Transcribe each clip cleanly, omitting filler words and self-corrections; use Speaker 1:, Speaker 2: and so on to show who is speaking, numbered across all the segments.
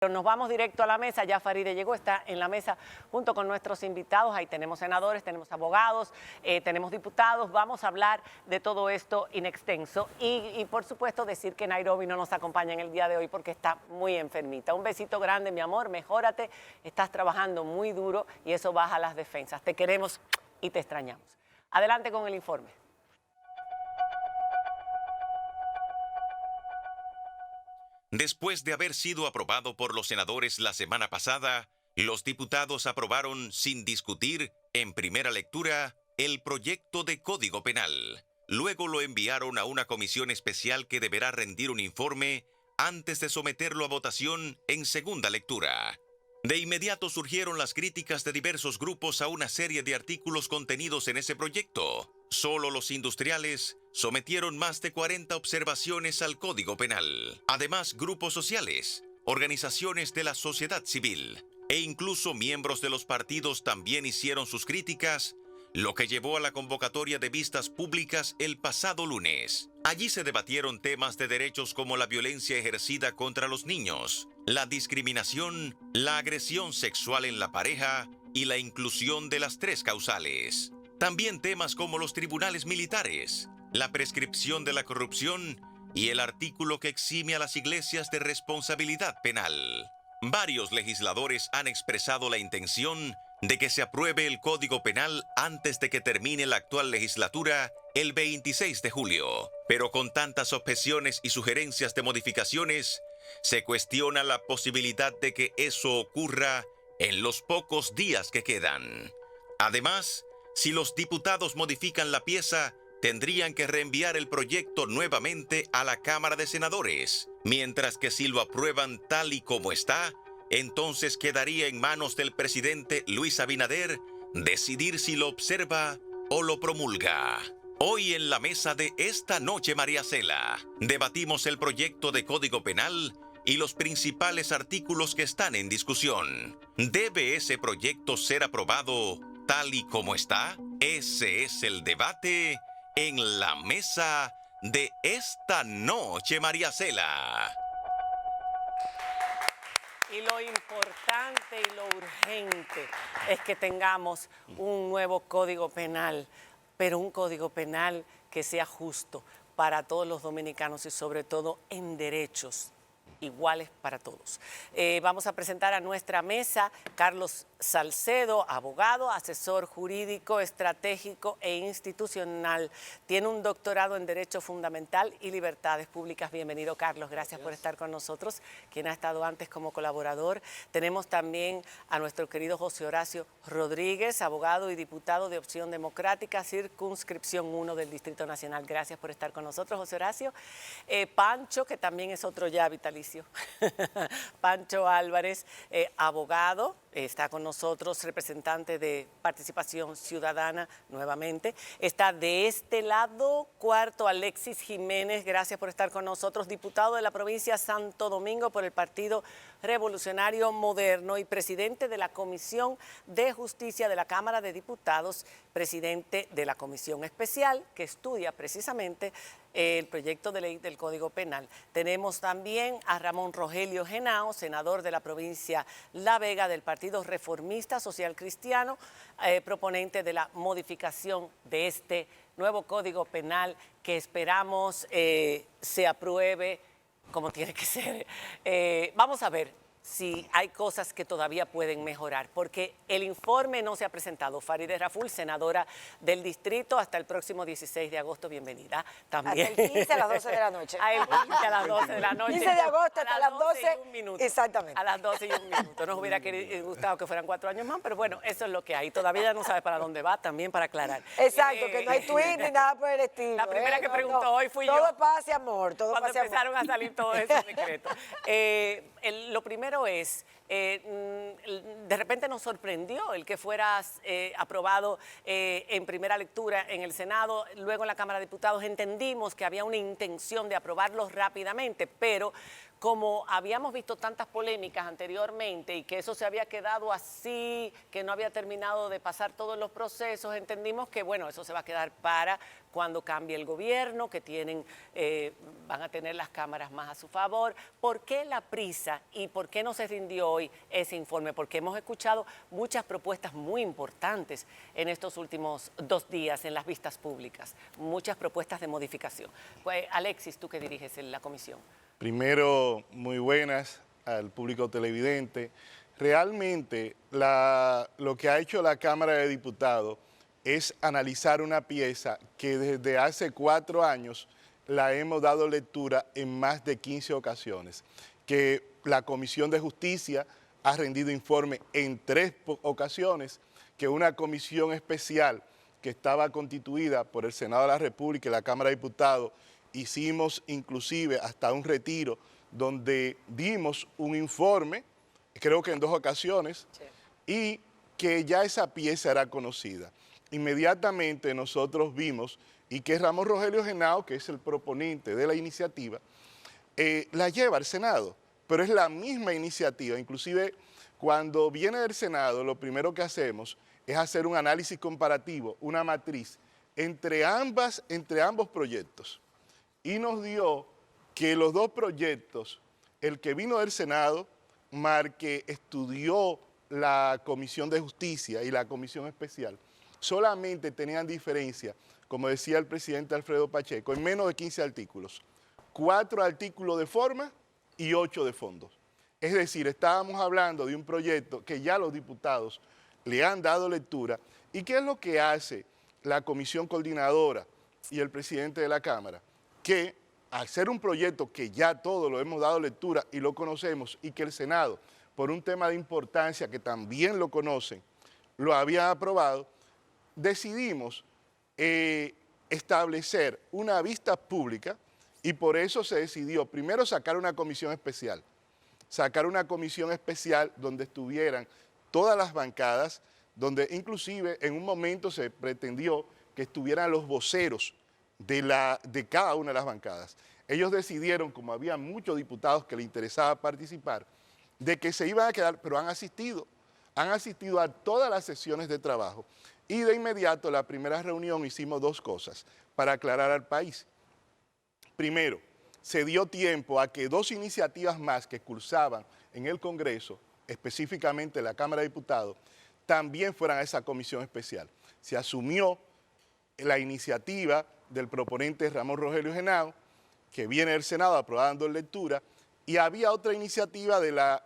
Speaker 1: Pero nos vamos directo a la mesa. Ya Faride llegó, está en la mesa junto con nuestros invitados. Ahí tenemos senadores, tenemos abogados, tenemos diputados. Vamos a hablar de todo esto in extenso. Y por supuesto decir que Nairobi no nos acompaña en el día de hoy porque está muy enfermita. Un besito grande, mi amor, mejórate. Estás trabajando muy duro y eso baja las defensas. Te queremos y te extrañamos. Adelante con el informe.
Speaker 2: Después de haber sido aprobado por los senadores la semana pasada, los diputados aprobaron sin discutir, en primera lectura, el proyecto de Código Penal. Luego lo enviaron a una comisión especial que deberá rendir un informe antes de someterlo a votación en segunda lectura. De inmediato surgieron las críticas de diversos grupos a una serie de artículos contenidos en ese proyecto. Solo los industriales sometieron más de 40 observaciones al Código Penal. Además, grupos sociales, organizaciones de la sociedad civil e incluso miembros de los partidos también hicieron sus críticas, lo que llevó a la convocatoria de vistas públicas el pasado lunes. Allí se debatieron temas de derechos como la violencia ejercida contra los niños, la discriminación, la agresión sexual en la pareja y la inclusión de las 3 causales. También temas como los tribunales militares, la prescripción de la corrupción y el artículo que exime a las iglesias de responsabilidad penal. Varios legisladores han expresado la intención de que se apruebe el Código Penal antes de que termine la actual legislatura el 26 de julio. Pero con tantas objeciones y sugerencias de modificaciones, se cuestiona la posibilidad de que eso ocurra en los pocos días que quedan. Además, si los diputados modifican la pieza, tendrían que reenviar el proyecto nuevamente a la Cámara de Senadores, mientras que si lo aprueban tal y como está, entonces quedaría en manos del presidente Luis Abinader decidir si lo observa o lo promulga. Hoy en la mesa de Esta Noche María Cela, debatimos el proyecto de Código Penal y los principales artículos que están en discusión. ¿Debe ese proyecto ser aprobado tal y como está? Ese es el debate en la mesa de Esta Noche María Cela.
Speaker 1: Y lo importante y lo urgente es que tengamos un nuevo Código Penal, pero un Código Penal que sea justo para todos los dominicanos y sobre todo en derechos iguales para todos. Vamos a presentar a nuestra mesa Carlos Salcedo, abogado, asesor jurídico, estratégico e institucional. Tiene un doctorado en Derecho Fundamental y Libertades Públicas. Bienvenido, Carlos. Gracias por estar con nosotros, quien ha estado antes como colaborador. Tenemos también a nuestro querido José Horacio Rodríguez, abogado y diputado de Opción Democrática, circunscripción 1 del Distrito Nacional. Gracias por estar con nosotros, José Horacio. Pancho, que también es otro ya vitalicio. Pancho Álvarez, abogado, está con nosotros, representante de Participación Ciudadana nuevamente. Está de este lado, cuarto, Alexis Jiménez, gracias por estar con nosotros, diputado de la provincia Santo Domingo por el Partido Revolucionario Moderno y presidente de la Comisión de Justicia de la Cámara de Diputados, presidente de la Comisión Especial que estudia precisamente el proyecto de ley del Código Penal. Tenemos también a Ramón Rogelio Genao, senador de la provincia La Vega del Partido Reformista Social Cristiano, proponente de la modificación de este nuevo Código Penal que esperamos se apruebe como tiene que ser. Vamos a ver si hay cosas que todavía pueden mejorar, porque el informe no se ha presentado. Faride Raful, senadora del distrito, hasta el próximo 16 de agosto, bienvenida también.
Speaker 3: Hasta el 15 a las 12 de la noche.
Speaker 1: El 15 a las 12 de la noche.
Speaker 3: 15 de agosto hasta las 12
Speaker 1: y un minuto.
Speaker 3: Exactamente.
Speaker 1: A las 12 y un minuto. Nos hubiera gustado que fueran 4 años más, pero bueno, eso es lo que hay. Todavía ya no sabe para dónde va, también para aclarar.
Speaker 3: Exacto, que no hay tweet ni nada por el estilo.
Speaker 1: La primera que preguntó hoy fui yo.
Speaker 3: Todo paz y amor, todo
Speaker 1: Cuando
Speaker 3: paz y amor.
Speaker 1: empezaron a salir todos esos secretos. Lo primero es, de repente nos sorprendió el que fuera aprobado en primera lectura en el Senado, luego en la Cámara de Diputados entendimos que había una intención de aprobarlo rápidamente, pero como habíamos visto tantas polémicas anteriormente y que eso se había quedado así, que no había terminado de pasar todos los procesos, entendimos que, bueno, eso se va a quedar para cuando cambie el gobierno, que van a tener las cámaras más a su favor. ¿Por qué la prisa y por qué no se rindió hoy ese informe? Porque hemos escuchado muchas propuestas muy importantes en estos últimos 2 días en las vistas públicas, muchas propuestas de modificación. Pues, Alexis, tú que diriges en la comisión.
Speaker 4: Primero, muy buenas al público televidente. Realmente lo que ha hecho la Cámara de Diputados es analizar una pieza que desde hace 4 años la hemos dado lectura en más de 15 ocasiones, que la Comisión de Justicia ha rendido informe en 3 ocasiones, que una comisión especial que estaba constituida por el Senado de la República y la Cámara de Diputados, hicimos inclusive hasta un retiro donde dimos un informe, creo que en 2 ocasiones, sí, y que ya esa pieza era conocida. Inmediatamente nosotros vimos, y que Ramón Rogelio Henao, que es el proponente de la iniciativa, la lleva al Senado, pero es la misma iniciativa. Inclusive cuando viene del Senado, lo primero que hacemos es hacer un análisis comparativo, una matriz, entre ambos proyectos. Y nos dio que los 2 proyectos, el que vino del Senado, que estudió la Comisión de Justicia y la Comisión Especial, solamente tenían diferencia, como decía el presidente Alfredo Pacheco, en menos de 15 artículos. 4 artículos de forma y 8 de fondos. Es decir, estábamos hablando de un proyecto que ya los diputados le han dado lectura. ¿Y qué es lo que hace la Comisión Coordinadora y el presidente de la Cámara? Que al ser un proyecto que ya todos lo hemos dado lectura y lo conocemos, y que el Senado, por un tema de importancia que también lo conocen, lo había aprobado, decidimos establecer una vista pública, y por eso se decidió primero sacar una comisión especial donde estuvieran todas las bancadas, donde inclusive en un momento se pretendió que estuvieran los voceros de cada una de las bancadas. Ellos decidieron, como había muchos diputados que les interesaba participar, de que se iban a quedar, pero han asistido a todas las sesiones de trabajo. Y de inmediato, la primera reunión, hicimos 2 cosas para aclarar al país. Primero, se dio tiempo a que 2 iniciativas más que cursaban en el Congreso, específicamente en la Cámara de Diputados, también fueran a esa comisión especial. Se asumió la iniciativa del proponente Ramón Rogelio Henao, que viene del Senado aprobando en lectura, y había otra iniciativa de la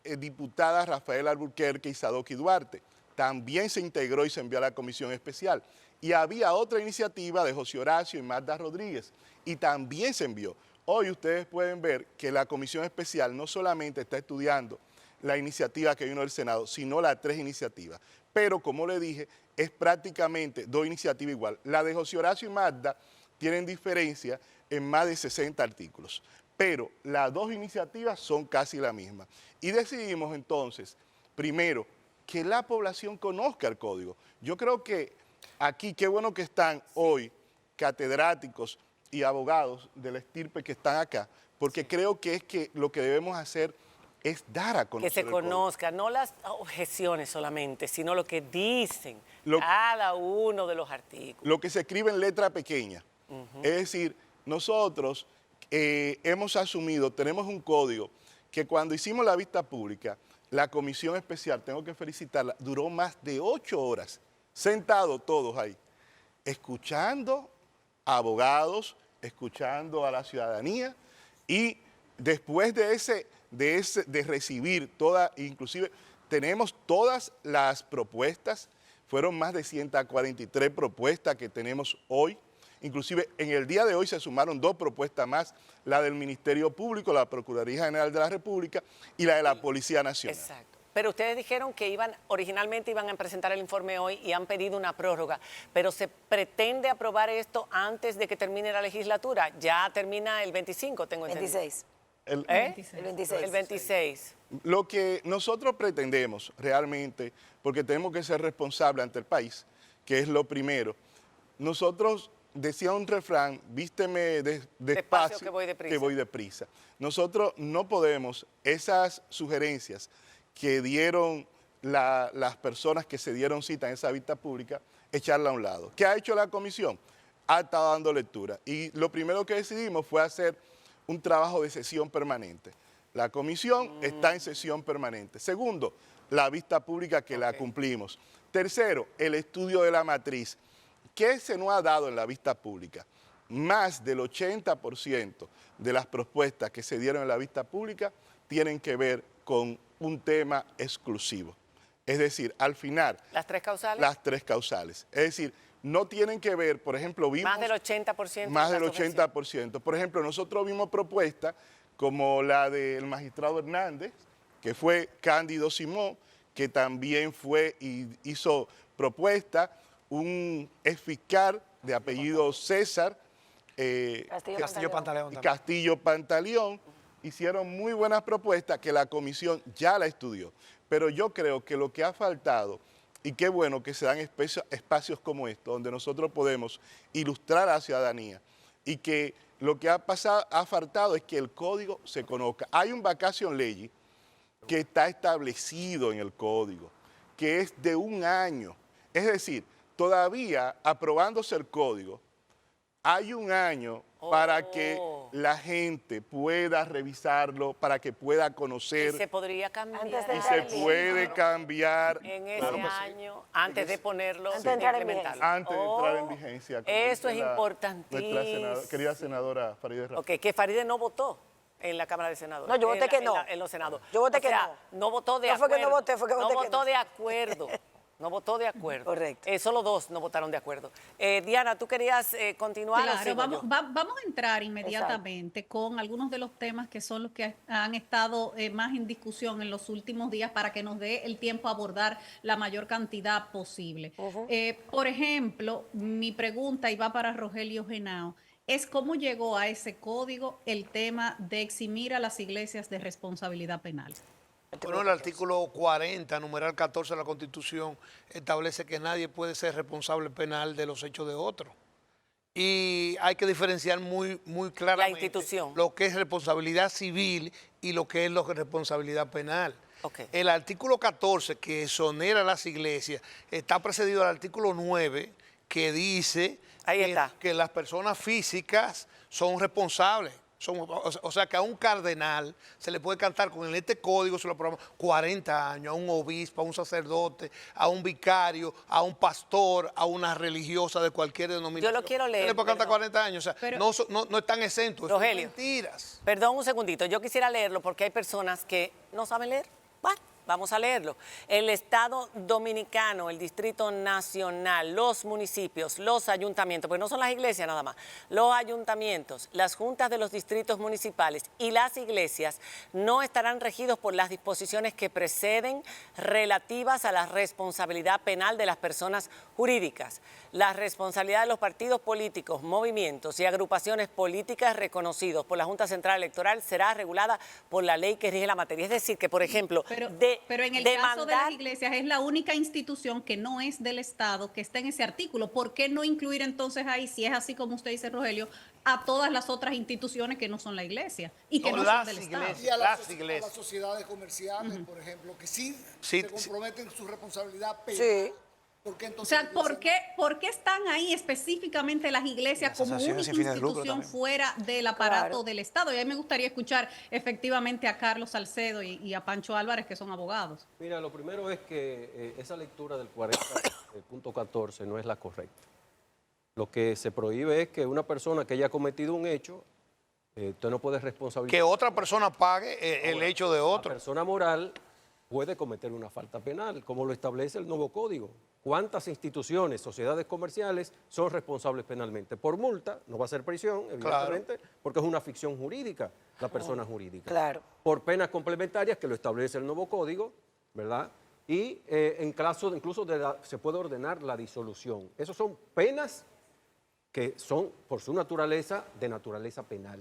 Speaker 4: diputada Rafaela Alburquerque y Sadoki Duarte. También se integró y se envió a la comisión especial. Y había otra iniciativa de José Horacio y Magda Rodríguez, y también se envió. Hoy ustedes pueden ver que la comisión especial no solamente está estudiando la iniciativa que vino del Senado, sino las 3 iniciativas. Pero, como le dije, es prácticamente 2 iniciativas igual. La de José Horacio y Magda tienen diferencia en más de 60 artículos, pero las 2 iniciativas son casi la misma. Y decidimos entonces, primero, que la población conozca el código. Yo creo que aquí, qué bueno que están hoy catedráticos y abogados de la estirpe que están acá, porque creo que lo que debemos hacer es dar a conocer.
Speaker 1: Que se conozca, no las objeciones solamente, sino lo que dicen cada uno de los artículos.
Speaker 4: Lo que se escribe en letra pequeña. Es decir, nosotros hemos asumido, tenemos un código que cuando hicimos la vista pública, la comisión especial, tengo que felicitarla, duró más de 8 horas, sentados todos ahí, escuchando a abogados, escuchando a la ciudadanía, y después de recibir toda, inclusive tenemos todas las propuestas, fueron más de 143 propuestas que tenemos hoy. Inclusive en el día de hoy se sumaron 2 propuestas más, la del Ministerio Público, la Procuraduría General de la República y la de la Policía Nacional.
Speaker 1: Exacto. Pero ustedes dijeron que originalmente iban a presentar el informe hoy y han pedido una prórroga, pero ¿se pretende aprobar esto antes de que termine la legislatura? Ya termina el 25, tengo entendido.
Speaker 3: 26.
Speaker 1: El
Speaker 3: 26.
Speaker 1: El 26.
Speaker 4: Lo que nosotros pretendemos realmente, porque tenemos que ser responsables ante el país, que es lo primero, nosotros decía un refrán, vísteme
Speaker 1: Despacio,
Speaker 4: despacio,
Speaker 1: que voy
Speaker 4: deprisa. Nosotros no podemos, esas sugerencias que dieron las personas que se dieron cita en esa vista pública, echarla a un lado. ¿Qué ha hecho la comisión? Ha estado dando lectura. Y lo primero que decidimos fue hacer un trabajo de sesión permanente. La comisión está en sesión permanente. Segundo, la vista pública que la cumplimos. Tercero, el estudio de la matriz. ¿Qué se nos ha dado en la vista pública? Más del 80% de las propuestas que se dieron en la vista pública tienen que ver con un tema exclusivo. Es decir, al final...
Speaker 1: ¿Las 3 causales?
Speaker 4: Las 3 causales. Es decir, no tienen que ver, por ejemplo, vimos...
Speaker 1: Más del 80%.
Speaker 4: Más del 80%. Por ejemplo, nosotros vimos propuestas como la del magistrado Hernández, que fue Cándido Simón, que también fue y hizo propuesta, un exfiscal de apellido César, Castillo Pantaleón, hicieron muy buenas propuestas que la comisión ya la estudió. Pero yo creo que lo que ha faltado, y qué bueno que se dan espacios como estos, donde nosotros podemos ilustrar a la ciudadanía, y que lo que ha faltado es que el código se conozca. Hay un vacation legis que está establecido en el código, que es de 1 año. Es decir, todavía aprobándose el código, hay 1 año para que la gente pueda revisarlo, para que pueda conocer.
Speaker 1: Y se podría cambiar.
Speaker 4: Y se puede cambiar.
Speaker 1: En ese año, antes de ponerlo,
Speaker 3: antes de entrar en vigencia.
Speaker 4: Antes de entrar en vigencia.
Speaker 1: Eso es importantísimo.
Speaker 4: Nuestra querida senadora Farideh Raful.
Speaker 1: Ok, que Farideh no votó en la Cámara de Senadores.
Speaker 3: No, yo voté que no.
Speaker 1: En los senados.
Speaker 3: Yo voté que no.
Speaker 1: No votó de
Speaker 3: No
Speaker 1: acuerdo.
Speaker 3: fue que no voté, fue que voté que no.
Speaker 1: votó de acuerdo. No votó de acuerdo.
Speaker 3: Correcto.
Speaker 1: Solo 2 no votaron de acuerdo. Diana, ¿tú querías continuar?
Speaker 5: Claro, vamos a entrar inmediatamente con algunos de los temas que son los que han estado más en discusión en los últimos días para que nos dé el tiempo a abordar la mayor cantidad posible. Por ejemplo, mi pregunta, y va para Rogelio Henao, es cómo llegó a ese código el tema de eximir a las iglesias de responsabilidad penal.
Speaker 6: Bueno, el artículo 40, numeral 14 de la Constitución, establece que nadie puede ser responsable penal de los hechos de otro. Y hay que diferenciar muy claramente
Speaker 1: la institución,
Speaker 6: lo que es responsabilidad civil y lo que es responsabilidad penal.
Speaker 1: Okay.
Speaker 6: El artículo 14, que exonera a las iglesias, está precedido al artículo 9, que dice que las personas físicas son responsables. O sea que a un cardenal se le puede cantar con este código, se lo aprobamos 40 años, a un obispo, a un sacerdote, a un vicario, a un pastor, a una religiosa de cualquier denominación.
Speaker 1: Yo lo quiero leer.
Speaker 6: Se le puede cantar 40 años, o sea,
Speaker 5: pero,
Speaker 6: no están exentos,
Speaker 1: Rogelio,
Speaker 6: son mentiras.
Speaker 1: Perdón un segundito, yo quisiera leerlo porque hay personas que no saben leer. Bueno, vamos a leerlo. El Estado Dominicano, el Distrito Nacional, los municipios, los ayuntamientos, porque no son las iglesias nada más, los ayuntamientos, las juntas de los distritos municipales y las iglesias no estarán regidos por las disposiciones que preceden relativas a la responsabilidad penal de las personas jurídicas. La responsabilidad de los partidos políticos, movimientos y agrupaciones políticas reconocidos por la Junta Central Electoral será regulada por la ley que rige la materia. Es decir, que por ejemplo,
Speaker 5: pero en el caso de las iglesias es la única institución que no es del Estado que está en ese artículo. ¿Por qué no incluir entonces ahí, si es así como usted dice, Rogelio, a todas las otras instituciones que no son la iglesia y que no son del Estado?
Speaker 7: Y a las sociedades comerciales, por ejemplo, que sí se comprometen en su responsabilidad penal.
Speaker 3: Sí.
Speaker 5: O sea, ¿por qué están ahí específicamente las iglesias como única institución fuera del aparato del Estado? Y a mí me gustaría escuchar efectivamente a Carlos Salcedo y a Pancho Álvarez, que son abogados.
Speaker 8: Mira, lo primero es que esa lectura del 40.14 no es la correcta. Lo que se prohíbe es que una persona que haya cometido un hecho, usted no puede responsabilizar.
Speaker 6: Que otra persona pague el hecho de otro.
Speaker 8: La persona moral puede cometer una falta penal, como lo establece el nuevo código. ¿Cuántas instituciones, sociedades comerciales son responsables penalmente? Por multa, no va a ser prisión, evidentemente, porque es una ficción jurídica, la persona jurídica.
Speaker 3: Claro.
Speaker 8: Por penas complementarias, que lo establece el nuevo código, ¿verdad? Y en caso incluso se puede ordenar la disolución. Esas son penas que son, por su naturaleza, de naturaleza penal.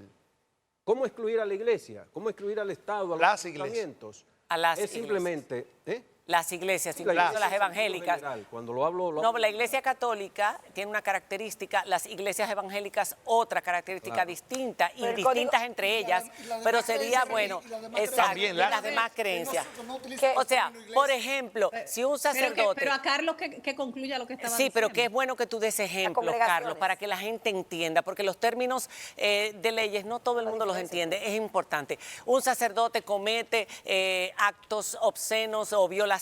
Speaker 8: ¿Cómo excluir a la iglesia? ¿Cómo excluir al Estado, a los ayuntamientos?
Speaker 1: A las
Speaker 8: es simplemente...
Speaker 1: Las iglesias, incluso las evangélicas.
Speaker 8: Cuando lo hablo,
Speaker 1: No, la iglesia católica tiene una característica, las iglesias evangélicas otra característica distinta y distintas entre ellas, pero sería bueno, exacto, y las demás creencias. O sea, por ejemplo, si un sacerdote...
Speaker 5: Pero a Carlos que concluya lo que estaba
Speaker 1: diciendo. Sí, pero
Speaker 5: diciendo.
Speaker 1: qué es bueno que tú des ejemplos, Carlos, para que la gente entienda, porque los términos de leyes no todo el mundo los entiende, es importante. Un sacerdote comete actos obscenos o violaciones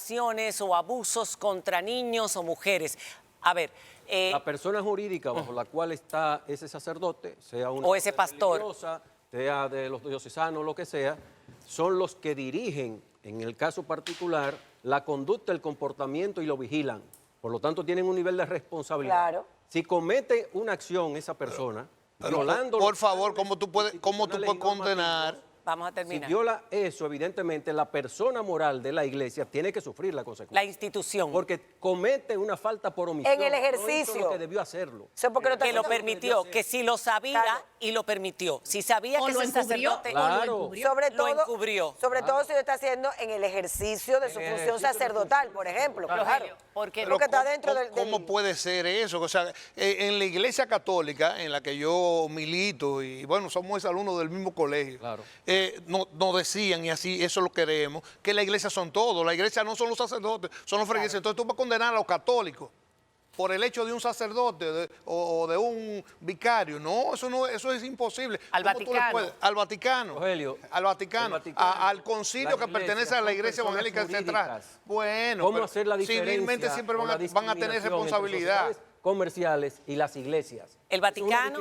Speaker 1: o abusos contra niños o mujeres. A ver...
Speaker 8: la persona jurídica bajo la cual está ese sacerdote, sea una
Speaker 1: o ese pastor,
Speaker 8: religiosa, sea de los diocesanos, lo que sea, son los que dirigen, en el caso particular, la conducta, el comportamiento y lo vigilan. Por lo tanto, tienen un nivel de responsabilidad.
Speaker 3: Claro.
Speaker 8: Si comete una acción esa persona, violando...
Speaker 6: Por favor, ¿cómo tú puedes condenar?
Speaker 1: Vamos a terminar.
Speaker 8: Si viola eso, evidentemente, la persona moral de la iglesia tiene que sufrir la consecuencia.
Speaker 1: La institución.
Speaker 8: Porque comete una falta por omisión.
Speaker 3: En el ejercicio.
Speaker 8: No hizo lo que debió hacerlo.
Speaker 1: Que lo permitió, que si lo sabía y lo permitió. Si sabía que ese sacerdote
Speaker 8: Claro.
Speaker 1: lo encubrió.
Speaker 3: Sobre todo si lo está haciendo en el ejercicio de su función sacerdotal, por ejemplo. Claro.
Speaker 1: Porque
Speaker 3: Lo que está dentro del...
Speaker 6: ¿Cómo puede ser eso? O sea, en la iglesia católica, en la que yo milito, y bueno, somos alumnos del mismo colegio,
Speaker 8: Claro.
Speaker 6: Nos decían, y así eso lo queremos, que la iglesia son todos. La iglesia no son los sacerdotes, son los feligreses. Entonces tú vas a condenar a los católicos por el hecho de un sacerdote o de un vicario. No, eso es imposible.
Speaker 1: Al Vaticano.
Speaker 6: Al Vaticano.
Speaker 8: Rogelio,
Speaker 6: al Vaticano. Al concilio que pertenece a la iglesia evangélica central. Bueno,
Speaker 8: ¿cómo hacer la diferencia?
Speaker 6: civilmente siempre van a tener responsabilidad.
Speaker 8: Comerciales y las iglesias.
Speaker 1: El Vaticano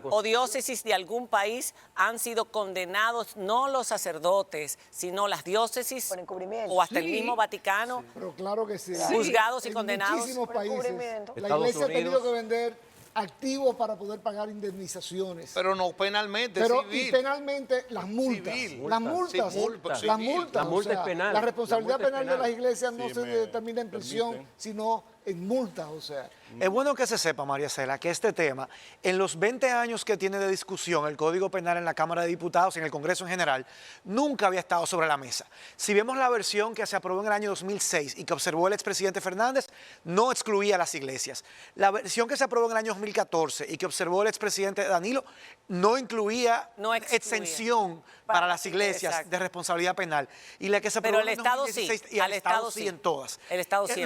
Speaker 1: o diócesis de algún país han sido condenados, no los sacerdotes, sino las diócesis
Speaker 3: por encubrimiento.
Speaker 1: o hasta el mismo Vaticano.
Speaker 7: Pero claro que sí.
Speaker 1: Juzgados y
Speaker 7: En
Speaker 1: condenados.
Speaker 7: muchísimos países. La
Speaker 8: Estados
Speaker 7: iglesia ha tenido
Speaker 8: Unidos.
Speaker 7: que vender activos para poder pagar indemnizaciones.
Speaker 6: Pero no penalmente,
Speaker 7: Pero
Speaker 6: civil.
Speaker 7: y penalmente las multas.
Speaker 6: Civil.
Speaker 7: Las multas.
Speaker 6: Sí, multas.
Speaker 7: Las
Speaker 6: Civil.
Speaker 7: multas.
Speaker 8: La multa
Speaker 7: o sea,
Speaker 8: es penal.
Speaker 7: La responsabilidad
Speaker 8: La multa es
Speaker 7: penal de
Speaker 8: penal.
Speaker 7: las iglesias no
Speaker 4: Sí,
Speaker 7: se
Speaker 4: me
Speaker 7: determina en prisión,
Speaker 4: permiten.
Speaker 7: sino en multas. O sea.
Speaker 9: Es bueno que se sepa, María Cela, que este tema, en los 20 años que tiene de discusión el Código Penal en la Cámara de Diputados y en el Congreso en general, nunca había estado sobre la mesa. Si vemos la versión que se aprobó en el año 2006 y que observó el expresidente Fernández, no excluía a las iglesias. La versión que se aprobó en el año 2014 y que observó el expresidente Danilo, no incluía exención para las iglesias
Speaker 1: exacto.
Speaker 9: de responsabilidad penal. Y la que se aprobó
Speaker 1: Pero el
Speaker 9: en el
Speaker 1: Estado
Speaker 9: 2016,
Speaker 1: sí,
Speaker 9: y
Speaker 1: al
Speaker 9: el Estado
Speaker 1: Estado
Speaker 9: sí
Speaker 1: sí.
Speaker 9: en todas.
Speaker 1: El Estado sí.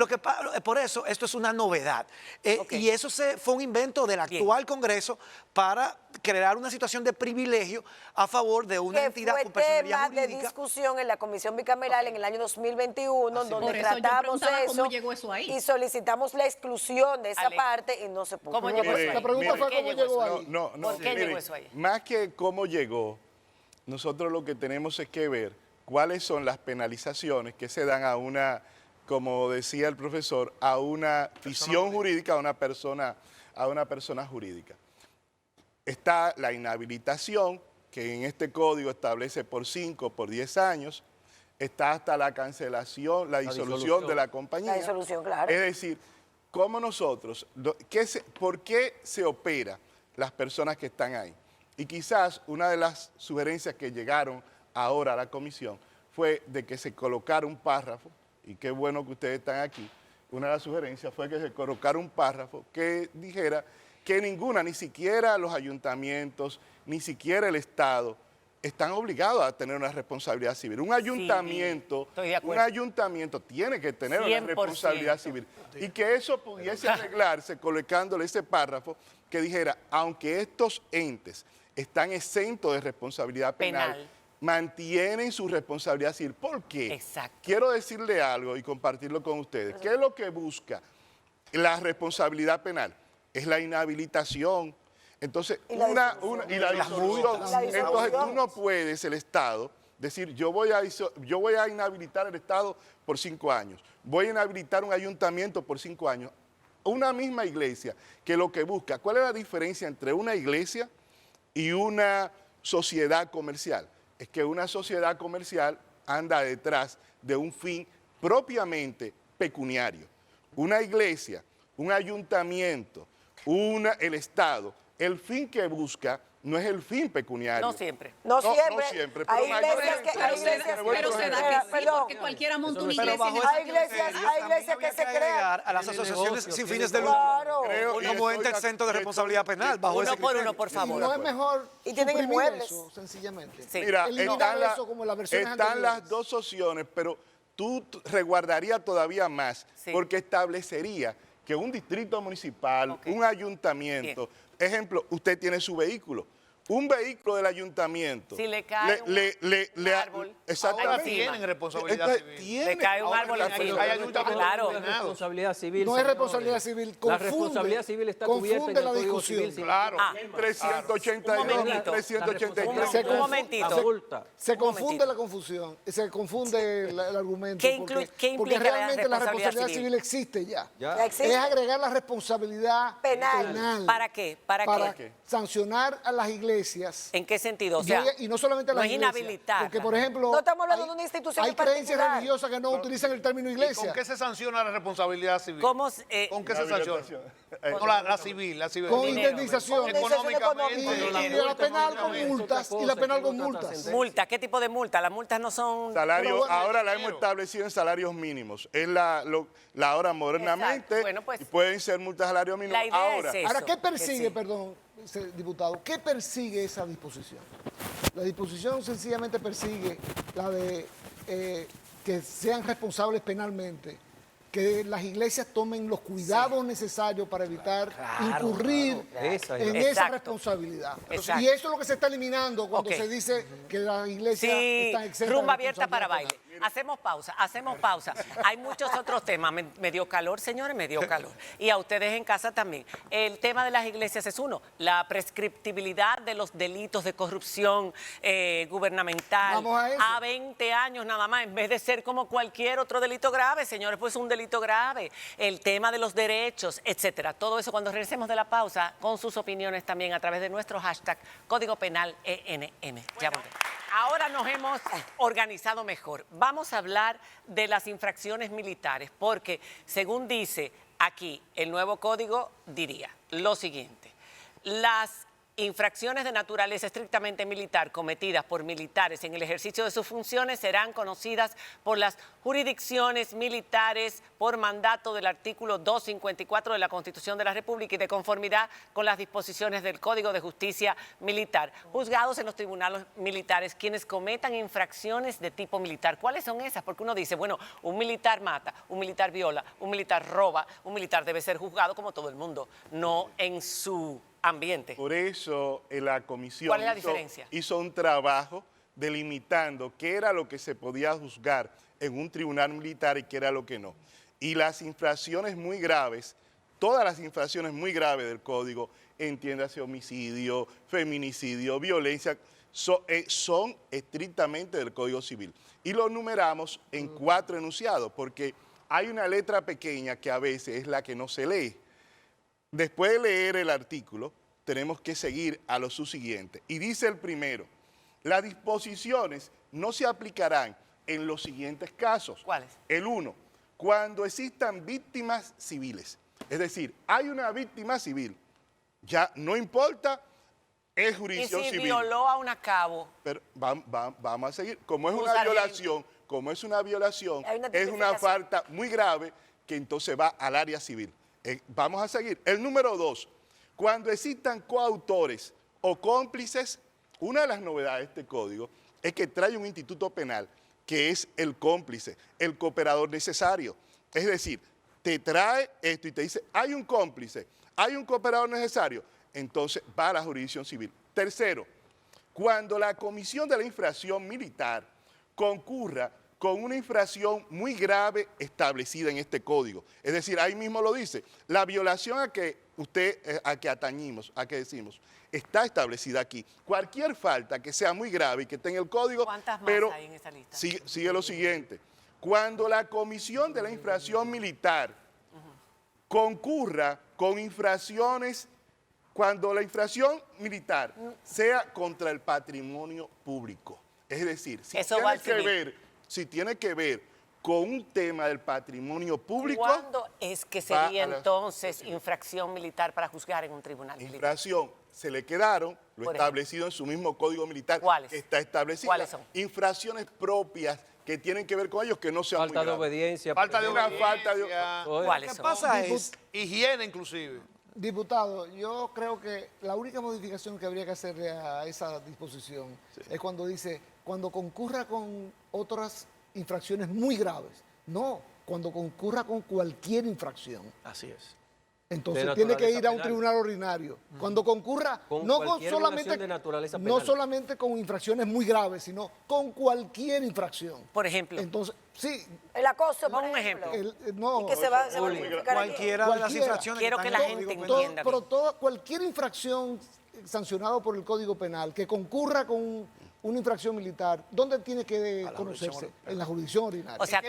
Speaker 9: Por eso, esto es una novedad.
Speaker 1: Okay.
Speaker 9: Y eso fue un invento del actual Congreso para crear una situación de privilegio a favor de una entidad con personalidad
Speaker 3: tema de
Speaker 9: jurídica.
Speaker 3: discusión en la Comisión Bicameral en el año 2021, donde
Speaker 5: Por eso yo
Speaker 3: tratamos
Speaker 5: preguntaba
Speaker 3: eso,
Speaker 5: cómo llegó eso ahí.
Speaker 3: y solicitamos la exclusión de esa
Speaker 1: Ale,
Speaker 3: parte y no se pudo.
Speaker 1: ¿cómo llegó eso ahí?
Speaker 7: La pregunta fue cómo llegó ahí.
Speaker 4: No,
Speaker 1: ¿Por qué
Speaker 4: mire,
Speaker 1: llegó eso ahí?
Speaker 4: Más que cómo llegó, nosotros lo que tenemos es que ver cuáles son las penalizaciones que se dan a una, como decía el profesor, a una visión jurídica, a una persona jurídica. Está la inhabilitación, que en este código establece por 5, por 10 años. Está hasta la cancelación, la disolución de la compañía.
Speaker 3: La disolución, claro.
Speaker 4: Es decir, cómo nosotros, ¿por qué se opera las personas que están ahí? Y quizás una de las sugerencias que llegaron ahora a la comisión fue de que se colocara un párrafo, y qué bueno que ustedes están aquí, una de las sugerencias fue que se colocara un párrafo que dijera que ni siquiera los ayuntamientos, ni siquiera el Estado, están obligados a tener una responsabilidad civil. Un ayuntamiento tiene que tener
Speaker 1: 100%.
Speaker 4: una responsabilidad civil. Y que eso pudiese arreglarse colocándole ese párrafo que dijera, aunque estos entes están exentos de responsabilidad penal, mantienen su responsabilidad civil. ¿Por qué?
Speaker 1: Exacto.
Speaker 4: Quiero decirle algo y compartirlo con ustedes. ¿Qué es lo que busca la responsabilidad penal? Es la inhabilitación. Entonces, y la disolución. Entonces, tú no puedes, el Estado, decir, yo voy a inhabilitar el Estado por 5 años, voy a inhabilitar un ayuntamiento por 5 años. Una misma iglesia que lo que busca, ¿cuál es la diferencia entre una iglesia y una sociedad comercial? Es que una sociedad comercial anda detrás de un fin propiamente pecuniario. Una iglesia, un ayuntamiento, el Estado, el fin que busca no es el fin pecuniario.
Speaker 1: No siempre.
Speaker 3: No siempre.
Speaker 4: No siempre.
Speaker 3: Hay iglesias que...
Speaker 5: Pero se da que sí, porque cualquiera monta una iglesia.
Speaker 3: Hay iglesias que se crean.
Speaker 9: A las asociaciones sin fines de lucro.
Speaker 3: Claro.
Speaker 9: Como ente exento de responsabilidad penal, bajo ese
Speaker 1: Uno por
Speaker 9: criterio.
Speaker 1: uno, por favor.
Speaker 7: No es mejor
Speaker 3: Y tienen
Speaker 7: suprimir
Speaker 3: inmuebles.
Speaker 7: eso, sencillamente.
Speaker 1: Sí.
Speaker 4: Mira,
Speaker 7: Eliminar eso como las versiones
Speaker 4: están
Speaker 7: anteriores.
Speaker 4: las dos opciones, pero tú resguardarías todavía más,
Speaker 1: Sí.
Speaker 4: porque establecería que un distrito municipal, un ayuntamiento, ejemplo, usted tiene su vehículo. Un vehículo del ayuntamiento.
Speaker 1: Si le cae un árbol.
Speaker 4: Exactamente.
Speaker 6: Ahora tienen responsabilidad
Speaker 4: Entonces,
Speaker 6: civil.
Speaker 1: Le cae un
Speaker 4: ahora
Speaker 1: árbol
Speaker 4: la
Speaker 1: encima.
Speaker 6: Hay ayuntamientos
Speaker 1: Claro.
Speaker 6: condenados.
Speaker 8: Responsabilidad civil.
Speaker 7: No es
Speaker 8: señores.
Speaker 7: responsabilidad civil.
Speaker 8: La responsabilidad civil está cubierta en
Speaker 7: confunde
Speaker 8: el
Speaker 7: la
Speaker 8: Código
Speaker 7: discusión.
Speaker 8: Civil. sin-
Speaker 6: Claro.
Speaker 1: Ah.
Speaker 4: 382,
Speaker 1: Un momentito.
Speaker 4: 383.
Speaker 1: Un momentito.
Speaker 8: La multa.
Speaker 7: Se
Speaker 1: Un
Speaker 7: confunde
Speaker 1: momentito.
Speaker 7: la confusión, se confunde el argumento.
Speaker 1: ¿Qué
Speaker 7: porque
Speaker 1: implica
Speaker 7: realmente la
Speaker 1: la responsabilidad
Speaker 7: responsabilidad
Speaker 1: civil?
Speaker 7: civil existe ya.
Speaker 8: Ya.
Speaker 3: Ya existe.
Speaker 7: Es agregar la responsabilidad
Speaker 3: Penal.
Speaker 1: ¿Para qué? ¿Para
Speaker 4: qué?
Speaker 7: sancionar a las iglesias.
Speaker 1: ¿En qué sentido? O sea,
Speaker 7: Y no solamente a
Speaker 1: no
Speaker 7: las
Speaker 1: es
Speaker 7: iglesias.
Speaker 1: inhabilitar.
Speaker 7: Porque, por ejemplo,
Speaker 3: No estamos hablando de una institución
Speaker 7: hay
Speaker 3: en
Speaker 7: creencias
Speaker 3: particular.
Speaker 7: religiosas que no utilizan el término
Speaker 6: ¿Y
Speaker 7: iglesia.
Speaker 6: con qué se sanciona la responsabilidad civil?
Speaker 1: ¿Cómo,
Speaker 6: ¿Con qué se sanciona?
Speaker 4: Eh,
Speaker 6: No, la civil, la civil.
Speaker 7: Con
Speaker 1: Dinero,
Speaker 7: indemnización.
Speaker 6: Económicamente.
Speaker 7: Y la penal con multas. Y la penal con multas.
Speaker 1: multa? ¿Qué tipo de multa? Las multas no son...
Speaker 4: Salario,
Speaker 7: Pero bueno,
Speaker 4: ahora la hemos establecido en salarios mínimos. Es la hora modernamente.
Speaker 1: Exacto. Bueno, pues,
Speaker 4: y pueden ser multas de salario mínimo.
Speaker 1: la idea
Speaker 4: Ahora,
Speaker 1: es eso.
Speaker 7: Ahora, ¿qué persigue,
Speaker 1: sí.
Speaker 7: perdón, diputado? ¿Qué persigue esa disposición? La disposición sencillamente persigue la de que sean responsables penalmente, que las iglesias tomen los cuidados necesarios para evitar incurrir
Speaker 8: Esa es
Speaker 7: en
Speaker 8: la-
Speaker 7: esa
Speaker 1: Exacto.
Speaker 7: responsabilidad.
Speaker 1: Exacto.
Speaker 7: Y eso es lo que se está eliminando cuando
Speaker 1: Ok.
Speaker 7: se dice que las iglesias
Speaker 1: Sí,
Speaker 7: están exentas
Speaker 1: rumba
Speaker 7: de
Speaker 1: abierta para
Speaker 7: responsabilidad
Speaker 1: baile.
Speaker 7: penal.
Speaker 1: Hacemos pausa. Hay muchos otros temas. Me dio calor, señores, me dio calor. Y a ustedes en casa también. El tema de las iglesias es uno. La prescriptibilidad de los delitos de corrupción gubernamental.
Speaker 7: Vamos a eso.
Speaker 1: A 20 años nada más, en vez de ser como cualquier otro delito grave, señores, pues un delito grave. El tema de los derechos, etcétera. Todo eso cuando regresemos de la pausa, con sus opiniones también a través de nuestro hashtag Código Penal ENM. Ya volvemos. Ahora nos hemos organizado mejor. Vamos a hablar de las infracciones militares, porque según dice aquí el nuevo código, diría lo siguiente. Las infracciones de naturaleza estrictamente militar cometidas por militares en el ejercicio de sus funciones serán conocidas por las jurisdicciones militares por mandato del artículo 254 de la Constitución de la República y de conformidad con las disposiciones del Código de Justicia Militar. Juzgados en los tribunales militares quienes cometan infracciones de tipo militar. ¿Cuáles son esas? Porque uno dice, bueno, un militar mata, un militar viola, un militar roba, un militar debe ser juzgado como todo el mundo, no en su ambiente.
Speaker 4: por eso la comisión
Speaker 1: ¿Cuál es la diferencia?
Speaker 4: hizo un trabajo delimitando qué era lo que se podía juzgar en un tribunal militar y qué era lo que no. Y las infracciones muy graves, todas las infracciones muy graves del código, entiéndase homicidio, feminicidio, violencia, son estrictamente del Código Civil. Y lo numeramos en 4 enunciados, porque hay una letra pequeña que a veces es la que no se lee. Después de leer el artículo, tenemos que seguir a lo subsiguiente. Y dice el primero, las disposiciones no se aplicarán en los siguientes casos.
Speaker 1: ¿Cuáles?
Speaker 4: El 1, cuando existan víctimas civiles. Es decir, hay una víctima civil, ya no importa, es
Speaker 1: Y
Speaker 4: jurisdicción
Speaker 1: si
Speaker 4: civil.
Speaker 1: violó a una cabo,
Speaker 4: Pero vamos a seguir. Como es
Speaker 1: Un
Speaker 4: una
Speaker 1: sargento.
Speaker 4: violación,
Speaker 3: Hay una
Speaker 4: es una
Speaker 3: tipificación.
Speaker 4: falta muy grave que entonces va al área civil. Vamos a seguir. El número 2, cuando existan coautores o cómplices, una de las novedades de este código es que trae un instituto penal que es el cómplice, el cooperador necesario. Es decir, te trae esto y te dice, hay un cómplice, hay un cooperador necesario, entonces va a la jurisdicción civil. Tercero, cuando la comisión de la infracción militar concurra con una infracción muy grave establecida en este código. Es decir, ahí mismo lo dice, la violación a que atañimos, a que decimos, está establecida aquí. Cualquier falta que sea muy grave y que esté en el código,
Speaker 1: ¿cuántas más
Speaker 4: pero
Speaker 1: hay en esa lista?
Speaker 4: sigue lo siguiente, cuando la comisión de la infracción militar concurra con infracciones, cuando la infracción militar sea contra el patrimonio público. Es decir,
Speaker 1: Eso va al
Speaker 4: si tiene que ver con un tema del patrimonio público,
Speaker 1: ¿cuándo es que
Speaker 4: va
Speaker 1: sería
Speaker 4: a la-
Speaker 1: entonces infracción militar para juzgar en un tribunal militar?
Speaker 4: infracción, se le quedaron lo
Speaker 1: Por
Speaker 4: establecido en su mismo código militar.
Speaker 1: ¿Cuáles?
Speaker 4: Que está establecido.
Speaker 1: ¿Cuáles son?
Speaker 4: Infracciones propias que tienen que ver con ellos que no sean
Speaker 8: Falta
Speaker 4: muy
Speaker 8: de
Speaker 4: graves.
Speaker 8: obediencia.
Speaker 6: Falta de
Speaker 4: Una
Speaker 6: obediencia.
Speaker 4: falta de...
Speaker 1: ¿Cuáles
Speaker 9: Lo que
Speaker 1: son?
Speaker 9: pasa es,
Speaker 6: Higiene inclusive.
Speaker 7: Diputado, yo creo que la única modificación que habría que hacerle a esa disposición es cuando dice, cuando concurra con otras infracciones muy graves. No, cuando concurra con cualquier infracción.
Speaker 9: así es.
Speaker 7: Entonces
Speaker 8: De
Speaker 7: tiene que ir a un
Speaker 8: naturaleza
Speaker 7: tribunal ordinario. Cuando concurra,
Speaker 8: Con
Speaker 7: no
Speaker 8: cualquier
Speaker 7: solamente,
Speaker 8: violación de naturaleza
Speaker 7: no
Speaker 8: penal.
Speaker 7: solamente con infracciones muy graves, sino con cualquier infracción.
Speaker 1: Por ejemplo.
Speaker 7: Entonces, sí.
Speaker 3: El acoso, por
Speaker 1: Pon un ejemplo.
Speaker 7: No,
Speaker 3: ¿Y que se va a
Speaker 9: Juli,
Speaker 3: modificar aquí?
Speaker 9: cualquiera de las
Speaker 7: Cualquiera.
Speaker 9: infracciones
Speaker 1: Quiero
Speaker 9: están
Speaker 1: que
Speaker 9: en
Speaker 1: la
Speaker 9: el
Speaker 1: gente
Speaker 9: Código Penal.
Speaker 1: entienda.
Speaker 7: Pero cualquier infracción sancionada por el Código Penal que concurra con una infracción militar, ¿dónde tiene que conocerse? En la jurisdicción ordinaria.
Speaker 1: O sea,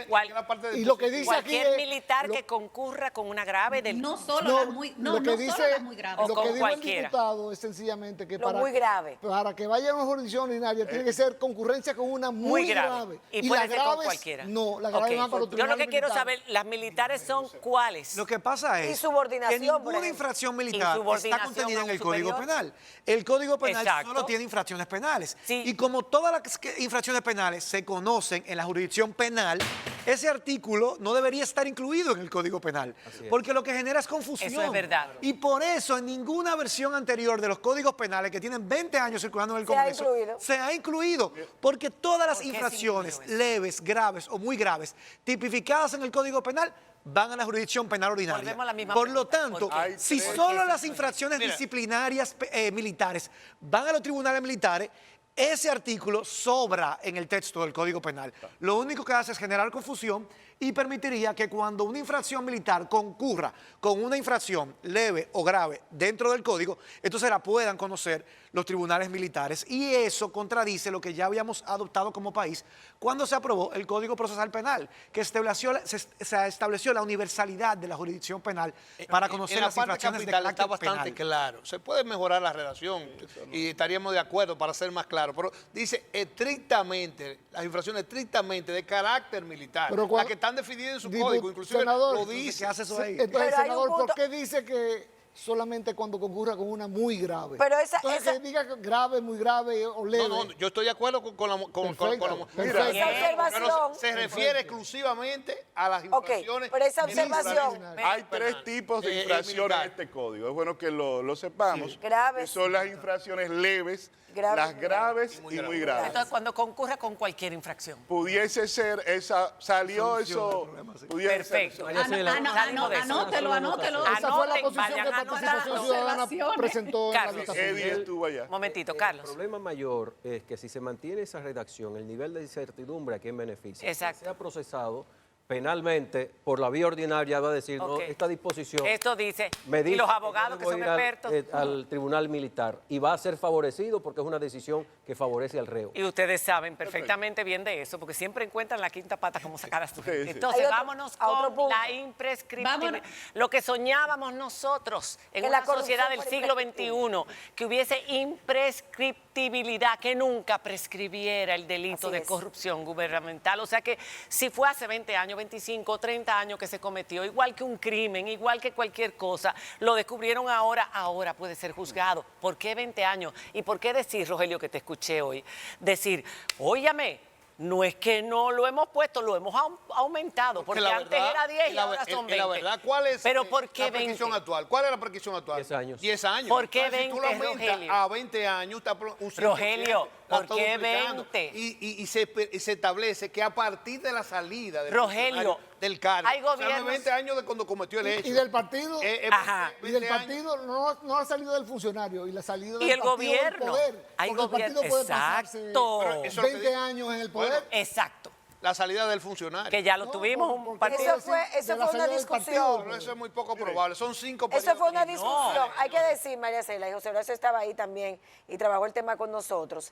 Speaker 7: y lo que dice aquí
Speaker 1: cualquier
Speaker 7: es,
Speaker 1: militar que concurra con una grave del...
Speaker 5: No solo
Speaker 7: no,
Speaker 5: las muy,
Speaker 7: lo
Speaker 5: no,
Speaker 7: que
Speaker 5: no
Speaker 7: dice,
Speaker 5: solo las muy graves.
Speaker 1: O
Speaker 7: lo
Speaker 1: con
Speaker 7: que dijo
Speaker 1: cualquiera.
Speaker 7: el diputado es sencillamente que
Speaker 3: Lo muy grave.
Speaker 7: para que vaya a una jurisdicción ordinaria tiene que ser concurrencia con una muy grave.
Speaker 1: Y puede
Speaker 7: las
Speaker 1: ser con
Speaker 7: graves,
Speaker 1: cualquiera.
Speaker 7: no, las graves
Speaker 1: Ok.
Speaker 7: van para los
Speaker 1: Yo lo
Speaker 7: tribunales
Speaker 1: que quiero
Speaker 7: militares.
Speaker 1: saber, las militares son cuáles.
Speaker 9: Lo que pasa es
Speaker 3: Insubordinación,
Speaker 9: que
Speaker 3: por
Speaker 9: ninguna
Speaker 3: ejemplo.
Speaker 9: infracción militar está
Speaker 1: Insubordinación
Speaker 9: contenida en
Speaker 1: a un
Speaker 9: el Código
Speaker 1: superior.
Speaker 9: Penal. El Código Penal
Speaker 1: Exacto.
Speaker 9: solo tiene infracciones penales.
Speaker 1: Sí.
Speaker 9: Y como todas las infracciones penales se conocen en la jurisdicción penal, ese artículo no debería estar incluido en el Código Penal. Porque lo que genera es confusión.
Speaker 1: Eso es verdad.
Speaker 9: Y por eso en ninguna versión anterior de los códigos penales que tienen 20 años circulando en el
Speaker 3: Se ha
Speaker 9: Congreso
Speaker 3: incluido.
Speaker 9: se ha incluido. Porque todas las
Speaker 1: ¿Por qué se
Speaker 9: infracciones
Speaker 1: incluyó eso?
Speaker 9: leves, graves o muy graves tipificadas en el Código Penal van a la jurisdicción penal ordinaria.
Speaker 1: Volvemos a la misma
Speaker 9: Por lo
Speaker 1: pregunta.
Speaker 9: tanto,
Speaker 1: ¿Por qué?
Speaker 9: si
Speaker 1: ¿Por qué
Speaker 9: solo
Speaker 1: se
Speaker 9: las
Speaker 1: incluye?
Speaker 9: infracciones
Speaker 6: Mira.
Speaker 9: disciplinarias militares van a los tribunales militares, ese artículo sobra en el texto del Código Penal. Lo único que hace es generar confusión y permitiría que cuando una infracción militar concurra con una infracción leve o grave dentro del Código, entonces la puedan conocer los tribunales militares. Y eso contradice lo que ya habíamos adoptado como país cuando se aprobó el Código Procesal Penal, que se estableció la universalidad de la jurisdicción penal para conocer
Speaker 6: en la
Speaker 9: las
Speaker 6: parte
Speaker 9: infracciones de
Speaker 6: capital
Speaker 9: carácter
Speaker 6: está bastante
Speaker 9: penal.
Speaker 6: claro. Se puede mejorar la redacción y estaríamos de acuerdo para ser más claro. Pero dice estrictamente, las infracciones estrictamente de carácter militar,
Speaker 7: Pero
Speaker 6: las que están definidas en su código, inclusive
Speaker 7: senador,
Speaker 6: lo dice.
Speaker 9: ¿Qué hace eso ahí?
Speaker 7: Entonces,
Speaker 3: Pero hay un
Speaker 7: senador, ¿por
Speaker 3: punto-
Speaker 7: qué dice que solamente cuando concurra con una muy grave?
Speaker 3: Pero
Speaker 7: Entonces, que diga que grave, muy grave o leve.
Speaker 6: No, yo estoy de acuerdo con la...
Speaker 7: Perfecto.
Speaker 6: Mira,
Speaker 3: Esa observación-
Speaker 6: pero se refiere exclusivamente a las infracciones.
Speaker 3: pero esa
Speaker 6: militares.
Speaker 3: observación-
Speaker 4: Hay tres tipos de infracciones en
Speaker 6: militar.
Speaker 4: este código. Es bueno que lo sepamos.
Speaker 3: Sí. Graves.
Speaker 4: Que son las infracciones leves,
Speaker 3: Graves,
Speaker 4: las graves y muy graves.
Speaker 1: Entonces, cuando concurra con cualquier infracción.
Speaker 4: Pudiese ser esa, salió eso. pudiese ser
Speaker 1: Perfecto.
Speaker 4: eso.
Speaker 1: Salimos de eso.
Speaker 5: Anótelo, anótelo.
Speaker 7: Esa fue la
Speaker 1: Anoten,
Speaker 7: posición
Speaker 1: vayan
Speaker 7: que Participación
Speaker 1: anotando.
Speaker 7: Ciudadana
Speaker 5: Observaciones.
Speaker 7: presentó en la
Speaker 1: Carlos.
Speaker 7: votación.
Speaker 4: Eddie estuvo allá.
Speaker 1: Momentito,
Speaker 8: El
Speaker 1: Carlos.
Speaker 8: problema mayor es que si se mantiene esa redacción, el nivel de incertidumbre a quien beneficia,
Speaker 1: Exacto.
Speaker 8: que sea procesado penalmente por la vía ordinaria, va a decir, no,
Speaker 1: Ok.
Speaker 8: esta disposición
Speaker 1: Esto dice,
Speaker 8: me dice
Speaker 1: y los
Speaker 8: que
Speaker 1: abogados
Speaker 8: yo
Speaker 1: que
Speaker 8: debo
Speaker 1: son
Speaker 8: ir al-
Speaker 1: expertos.
Speaker 8: al tribunal militar y va a ser favorecido porque es una decisión que favorece al reo.
Speaker 1: Y ustedes saben perfectamente bien de eso, porque siempre encuentran la quinta pata como sacar a su gente.
Speaker 4: sí.
Speaker 1: Entonces,
Speaker 3: Hay otro-
Speaker 1: vámonos
Speaker 3: a otro
Speaker 1: con
Speaker 3: punto.
Speaker 1: la imprescriptibilidad.
Speaker 5: Vámonos.
Speaker 1: Lo que soñábamos nosotros en
Speaker 3: Que la
Speaker 1: una sociedad del
Speaker 3: corrupción
Speaker 1: siglo
Speaker 3: fuera
Speaker 1: XXI, que hubiese imprescriptibilidad, que nunca prescribiera el delito
Speaker 3: Así
Speaker 1: de
Speaker 3: es.
Speaker 1: corrupción gubernamental. O sea que si fue hace 20 años, 25, 30 años que se cometió, igual que un crimen, igual que cualquier cosa, lo descubrieron ahora puede ser juzgado. ¿Por qué 20 años? ¿Y por qué decir, Rogelio, que te escuché hoy? Decir, óyame, no es que no lo hemos puesto, lo hemos aumentado, porque
Speaker 6: la
Speaker 1: antes
Speaker 6: verdad-
Speaker 1: era 10 y
Speaker 6: la
Speaker 1: ahora
Speaker 6: ver-
Speaker 1: son
Speaker 6: y
Speaker 1: 20.
Speaker 6: la verdad, ¿cuál es
Speaker 1: Pero ¿por qué
Speaker 6: la prescripción
Speaker 1: 20?
Speaker 6: actual? ¿Cuál es la prescripción actual?
Speaker 8: 10 años.
Speaker 6: 10 años.
Speaker 1: ¿Por qué
Speaker 6: Entonces, si tú lo
Speaker 1: 20,
Speaker 6: aumentas
Speaker 1: Rogelio?
Speaker 6: a 20 años, está un 100%,
Speaker 1: Rogelio,
Speaker 6: está
Speaker 1: ¿por
Speaker 6: todo
Speaker 1: qué
Speaker 6: duplicando.
Speaker 1: 20?
Speaker 6: Y se establece que a partir de la salida del
Speaker 1: Rogelio,
Speaker 6: funcionario del cargo,
Speaker 1: hay
Speaker 6: o sea,
Speaker 1: gobiernos-
Speaker 6: 20 años de cuando cometió el hecho.
Speaker 7: Y del partido,
Speaker 1: Ajá.
Speaker 7: y del
Speaker 6: 20 años.
Speaker 7: partido no la salida del funcionario y la salida del
Speaker 1: Y el
Speaker 7: partido del
Speaker 1: gobierno.
Speaker 7: poder.
Speaker 1: Hay
Speaker 7: Porque el
Speaker 1: gobierno-
Speaker 7: partido puede pasarse
Speaker 1: Exacto.
Speaker 6: Pero eso es lo que
Speaker 7: 20
Speaker 6: dice.
Speaker 7: años en el
Speaker 6: Bueno,
Speaker 7: poder.
Speaker 1: Exacto.
Speaker 6: La salida del funcionario.
Speaker 1: Que ya lo
Speaker 7: No,
Speaker 1: tuvimos
Speaker 7: porque
Speaker 1: un partido.
Speaker 3: Eso fue una
Speaker 7: salida del
Speaker 3: discusión.
Speaker 6: Pero eso es muy poco probable. Son 5
Speaker 3: Eso fue una
Speaker 6: periodos.
Speaker 3: discusión. Hay que decir, María Cela, y José Horacio estaba ahí también y trabajó el tema con nosotros.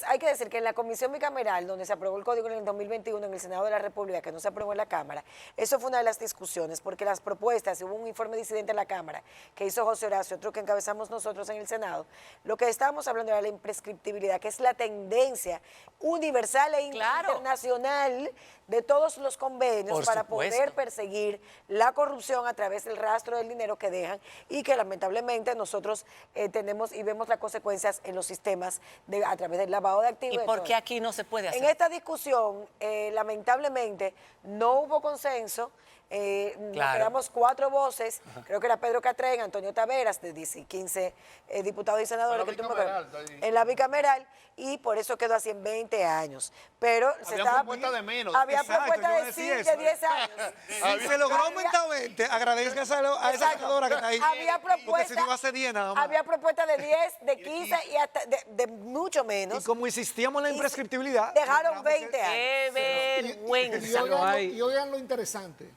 Speaker 3: Hay que decir que en la comisión bicameral, donde se aprobó el código en el 2021 en el Senado de la República, que no se aprobó en la Cámara, eso fue una de las discusiones, porque las propuestas, hubo un informe disidente en la Cámara que hizo José Horacio, otro que encabezamos nosotros en el Senado. Lo que estábamos hablando era la imprescriptibilidad, que es la tendencia universal e
Speaker 1: Claro.
Speaker 3: internacional final de todos los convenios para poder perseguir la corrupción a través del rastro del dinero que dejan y que lamentablemente nosotros tenemos y vemos las consecuencias en los sistemas a través del lavado de activos.
Speaker 1: ¿Y por qué aquí no se puede hacer?
Speaker 3: En esta discusión, lamentablemente, no hubo consenso. Nos quedamos 4 voces, creo que era Pedro Catrén, Antonio Taveras, de 15 diputados y senadores en la bicameral, y por eso quedó así en 20 años. Pero
Speaker 6: había propuesta de menos.
Speaker 3: Había propuesta de 10 años.
Speaker 9: Si se logró aumentar 20, agradezca a esa senadora que está ahí.
Speaker 3: Había propuesta,
Speaker 9: porque se dio hace 10 nada más.
Speaker 3: Había propuesta de 10, de 15 y hasta de mucho menos.
Speaker 9: Y como insistíamos en la imprescriptibilidad,
Speaker 3: dejaron 20 años.
Speaker 1: ¡Qué vergüenza!
Speaker 7: Y oigan lo interesante.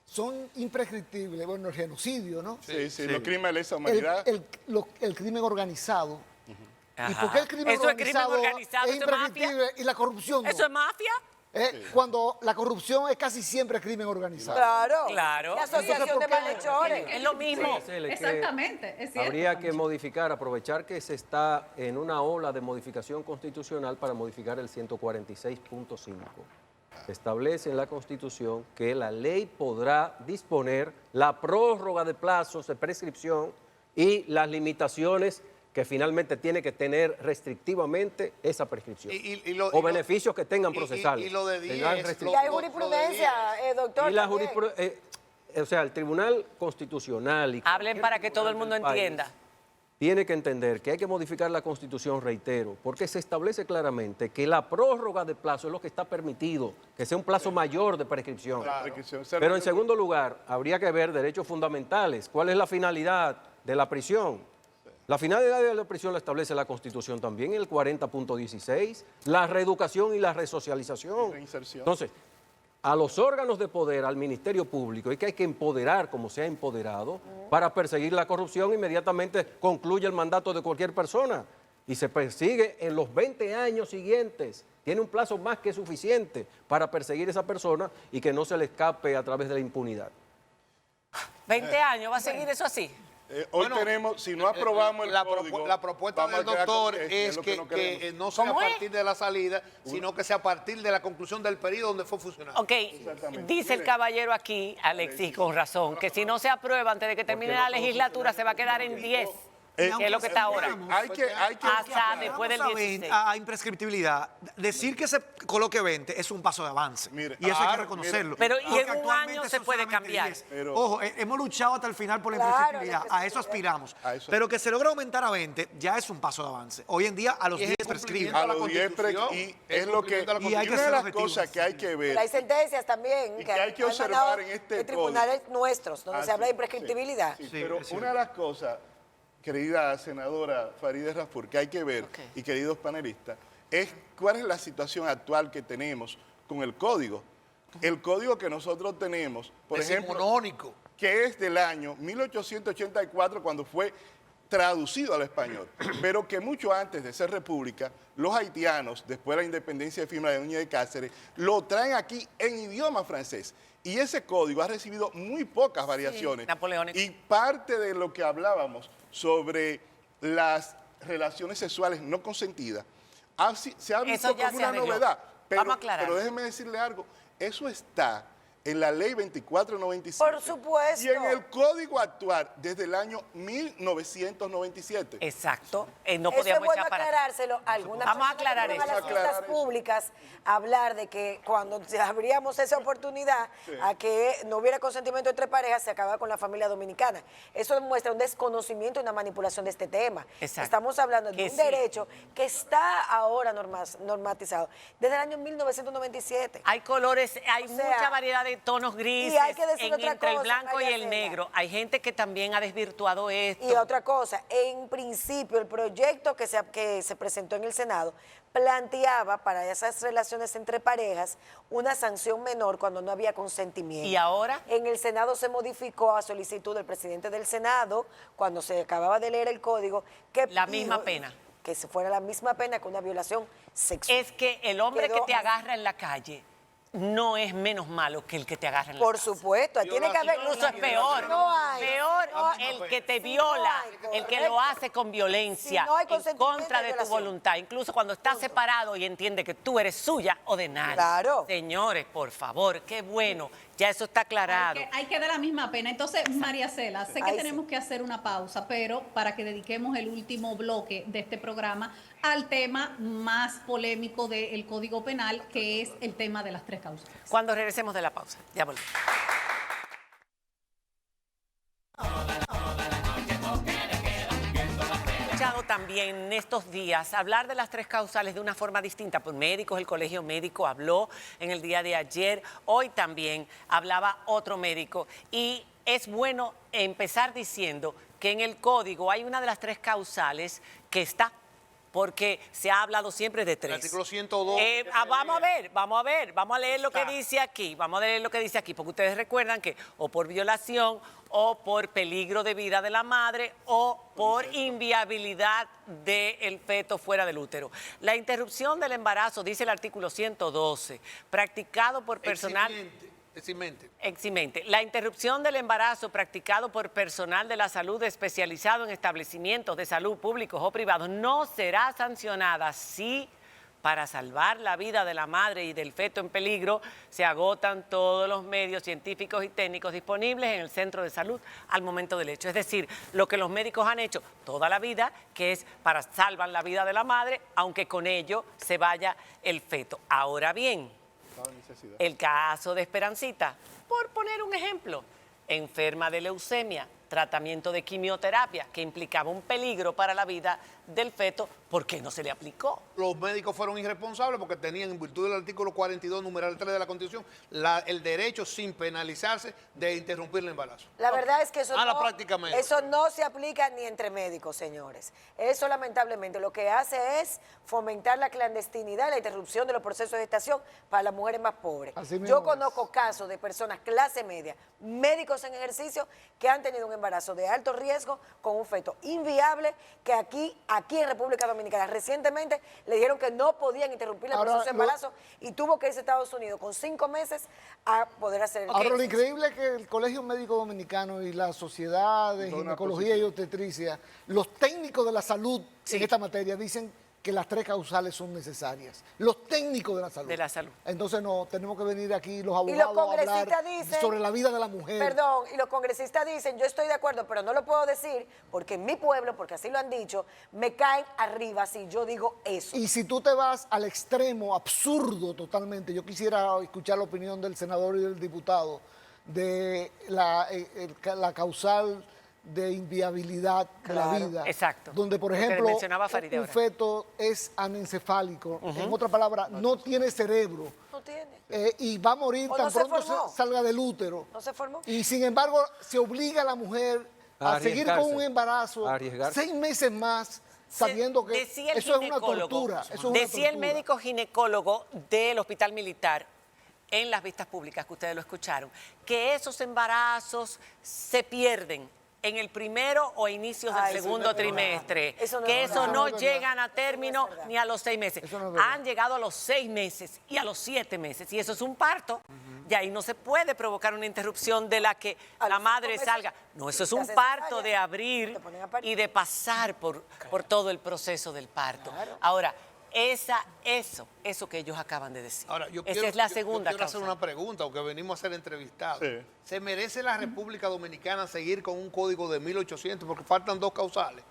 Speaker 7: Son imprescriptibles, bueno, el genocidio, ¿no?
Speaker 4: Sí, los crímenes de lesa humanidad.
Speaker 7: El crimen organizado.
Speaker 1: Ajá.
Speaker 7: ¿Y por qué el crimen
Speaker 1: Eso es crimen organizado,
Speaker 7: es
Speaker 1: eso es mafia.
Speaker 7: imprescriptible y la corrupción no?
Speaker 1: ¿Eso es mafia?
Speaker 7: Cuando la corrupción es casi siempre crimen organizado.
Speaker 1: Claro.
Speaker 3: La asociación de malhechores.
Speaker 1: Es lo mismo.
Speaker 5: Exactamente, es cierto.
Speaker 8: Habría que modificar, aprovechar que se está en una ola de modificación constitucional para modificar el 146.5. Establece en la Constitución que la ley podrá disponer la prórroga de plazos de prescripción y las limitaciones que finalmente tiene que tener restrictivamente esa prescripción. O beneficios que tengan procesales.
Speaker 6: Y lo de 10.
Speaker 3: Y hay jurisprudencia, doctor.
Speaker 8: Y la o sea, el Tribunal Constitucional...
Speaker 1: Hablen para que todo el mundo entienda.
Speaker 8: Tiene que entender que hay que modificar la Constitución, reitero, porque se establece claramente que la prórroga de plazo es lo que está permitido, que sea un plazo mayor de prescripción.
Speaker 4: Claro.
Speaker 8: Pero en segundo lugar, habría que ver derechos fundamentales. ¿Cuál es la finalidad de la prisión? La finalidad de la prisión la establece la Constitución también, el 40.16, la reeducación y la resocialización. Entonces, a los órganos de poder, al Ministerio Público, es que hay que empoderar como se ha empoderado para perseguir la corrupción. Inmediatamente concluye el mandato de cualquier persona y se persigue en los 20 años siguientes. Tiene un plazo más que suficiente para perseguir a esa persona y que no se le escape a través de la impunidad.
Speaker 1: 20 años, ¿va a seguir eso así?
Speaker 4: Hoy tenemos, si no aprobamos el código,
Speaker 6: la propuesta del doctor es que no sea a partir de la salida, sino que sea a partir de la conclusión del periodo donde fue funcionario.
Speaker 1: Ok, dice el caballero aquí, Alexis, con razón, que si no se aprueba antes de que termine la legislatura se va a quedar en 10. Que es lo que está ahora.
Speaker 4: Hay que
Speaker 1: hasta después del 16.
Speaker 9: A imprescriptibilidad. Decir que se coloque 20 es un paso de avance.
Speaker 4: Mire,
Speaker 9: y eso hay que reconocerlo.
Speaker 1: Pero y
Speaker 9: Porque
Speaker 1: en un
Speaker 9: actualmente
Speaker 1: año se
Speaker 9: son
Speaker 1: puede
Speaker 9: solamente
Speaker 1: cambiar.
Speaker 9: 10. Ojo, hemos luchado hasta el final por la imprescriptibilidad. A eso aspiramos. Pero que se logre aumentar a 20 ya es un paso de avance. Hoy en día a los 10 prescriben.
Speaker 4: A los 10 y es lo que... Y una de las cosas que hay que ver...
Speaker 3: Pero hay sentencias también
Speaker 4: y que hay que observar en este
Speaker 3: de tribunales nuestros, donde se habla de imprescriptibilidad.
Speaker 4: Pero una de las cosas, querida senadora Farideh Raful, que hay que ver, y queridos panelistas, es cuál es la situación actual que tenemos con el código. El código que nosotros tenemos, por ejemplo, que es del año 1884, cuando fue traducido al español, pero que mucho antes de ser república, los haitianos, después de la independencia de firma de Núñez de Cáceres, lo traen aquí en idioma francés. Y ese código ha recibido muy pocas variaciones.
Speaker 1: Napoleónico.
Speaker 4: Y parte de lo que hablábamos sobre las relaciones sexuales no consentidas se ha visto como una novedad. Pero déjeme decirle algo, eso está en la ley 2497.
Speaker 3: Por supuesto.
Speaker 4: Y en el código actual desde el año 1997.
Speaker 1: Exacto. No
Speaker 3: eso es
Speaker 1: podíamos
Speaker 3: bueno
Speaker 1: echar para
Speaker 3: aclarárselo a algunas
Speaker 1: Vamos a
Speaker 3: personas
Speaker 1: aclarar
Speaker 3: que
Speaker 1: eso.
Speaker 3: van a las fiestas públicas a hablar de que cuando abríamos esa oportunidad a que no hubiera consentimiento entre parejas, se acababa con la familia dominicana. Eso demuestra un desconocimiento y una manipulación de este tema.
Speaker 1: Exacto.
Speaker 3: Estamos hablando de un derecho que está ahora normatizado desde el año 1997.
Speaker 1: Hay colores, hay mucha variedad de tonos grises
Speaker 3: y hay que decir otra
Speaker 1: entre el
Speaker 3: cosa,
Speaker 1: blanco y
Speaker 3: María
Speaker 1: el
Speaker 3: Cela.
Speaker 1: negro. Hay gente que también ha desvirtuado esto.
Speaker 3: Y otra cosa, en principio el proyecto que se presentó en el Senado planteaba para esas relaciones entre parejas una sanción menor cuando no había consentimiento.
Speaker 1: ¿Y ahora?
Speaker 3: En el Senado se modificó a solicitud del presidente del Senado, cuando se acababa de leer el código, que
Speaker 1: la misma pena.
Speaker 3: Que se fuera la misma pena que una violación sexual.
Speaker 1: Es que el hombre que te agarra en la calle no es menos malo que el que te agarra en la
Speaker 3: Por
Speaker 1: casa.
Speaker 3: supuesto, tiene que haber...
Speaker 1: Incluso es peor. Peor el que te viola, el que lo hace con violencia, en contra de tu voluntad. Incluso cuando estás separado y entiende que tú eres suya o de nadie.
Speaker 3: Claro.
Speaker 1: Señores, por favor, qué bueno. Ya eso está aclarado.
Speaker 5: Hay que dar la misma pena. Entonces, María Cela, sé que tenemos que hacer una pausa, pero para que dediquemos el último bloque de este programa al tema más polémico del Código Penal, que es el tema de las 3 causas.
Speaker 1: Cuando regresemos de la pausa, ya volvemos. También en estos días hablar de las 3 causales de una forma distinta por médicos. El Colegio Médico habló en el día de ayer, hoy también hablaba otro médico, y es bueno empezar diciendo que en el código hay una de las 3 causales que está, porque se ha hablado siempre de 3.
Speaker 6: El artículo 102.
Speaker 1: Vamos a leer lo que dice aquí, porque ustedes recuerdan que o por violación o por peligro de vida de la madre o por inviabilidad del feto fuera del útero. La interrupción del embarazo, dice el artículo 112, practicado por personal... Eximente. La interrupción del embarazo practicado por personal de la salud especializado en establecimientos de salud públicos o privados no será sancionada si, para salvar la vida de la madre y del feto en peligro, se agotan todos los medios científicos y técnicos disponibles en el centro de salud al momento del hecho. Es decir, lo que los médicos han hecho toda la vida, que es para salvar la vida de la madre, aunque con ello se vaya el feto. Ahora bien, el caso de Esperancita, por poner un ejemplo, enferma de leucemia, tratamiento de quimioterapia que implicaba un peligro para la vida del feto, ¿por qué no se le aplicó?
Speaker 6: Los médicos fueron irresponsables porque tenían, en virtud del artículo 42, numeral 3 de la Constitución, el derecho sin penalizarse de interrumpir el embarazo.
Speaker 3: La verdad es que eso
Speaker 6: prácticamente.
Speaker 3: No se aplica ni entre médicos, señores. Eso lamentablemente lo que hace es fomentar la clandestinidad y la interrupción de los procesos de gestación para las mujeres más pobres. Yo conozco casos de personas clase media, médicos en ejercicio, que han tenido un embarazo de alto riesgo con un feto inviable, que aquí en República Dominicana recientemente le dijeron que no podían interrumpir el proceso de embarazo y tuvo que irse a Estados Unidos con 5 meses a poder hacer el
Speaker 7: Ahora, lo increíble es que el Colegio Médico Dominicano y la Sociedad de Ginecología y Obstetricia, los técnicos de la salud en esta materia dicen que las 3 causales son necesarias. Los técnicos de la salud. Entonces no, tenemos que venir aquí los abogados a hablar sobre la vida de la mujer.
Speaker 3: Perdón, y los congresistas dicen, yo estoy de acuerdo, pero no lo puedo decir porque en mi pueblo, porque así lo han dicho, me caen arriba si yo digo eso.
Speaker 7: Y si tú te vas al extremo absurdo totalmente, yo quisiera escuchar la opinión del senador y del diputado de la causal de inviabilidad de la vida.
Speaker 1: Exacto.
Speaker 7: Donde, por ejemplo, un feto es anencefálico, en otra palabra, no tiene cerebro.
Speaker 3: No tiene.
Speaker 7: Y va a morir tan pronto salga del útero.
Speaker 3: No se formó.
Speaker 7: Y sin embargo, se obliga a la mujer a seguir con un embarazo 6 meses más, sabiendo que eso es una tortura.
Speaker 1: Decía el médico ginecólogo del Hospital Militar en las vistas públicas, que ustedes lo escucharon, que esos embarazos se pierden en el primero o inicios del segundo trimestre, que eso no llegan a término ni a los 6 meses. Han llegado a los 6 meses y a los 7 meses, y eso es un parto. Y ahí no se puede provocar una interrupción de la que la madre salga. No, eso es un parto de abrir y de pasar por todo el proceso del parto. Ahora, eso que ellos acaban de decir.
Speaker 6: Ahora,
Speaker 1: esa es la segunda
Speaker 6: causa. Quiero hacer una pregunta, porque venimos a ser entrevistados. Sí. ¿Se merece la República Dominicana seguir con un código de 1800 porque faltan 2 causales?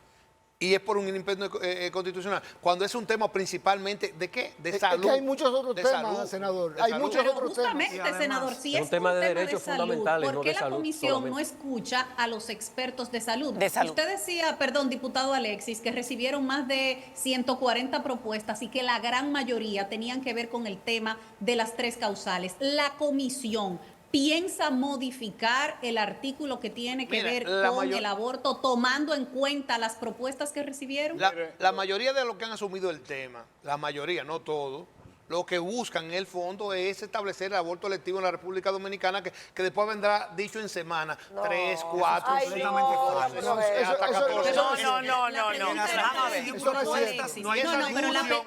Speaker 6: Y es por un imperio constitucional. Cuando es un tema principalmente, ¿de qué? De salud.
Speaker 7: Es que hay muchos otros temas, senador. Hay muchos otros temas.
Speaker 5: Justamente, senador, si es un tema de derechos fundamentales, ¿por qué la comisión no escucha a los expertos de salud? Usted decía, perdón, diputado Alexis, que recibieron más de 140 propuestas y que la gran mayoría tenían que ver con el tema de las 3 causales. La comisión ¿piensa modificar el artículo que tiene que ver con el aborto, tomando en cuenta las propuestas que recibieron?
Speaker 6: La mayoría de los que han asumido el tema, la mayoría, no todos, lo que buscan en el fondo es establecer el aborto electivo en la República Dominicana, que después vendrá dicho en semana, 3, 4, 5, hasta 14.
Speaker 1: No.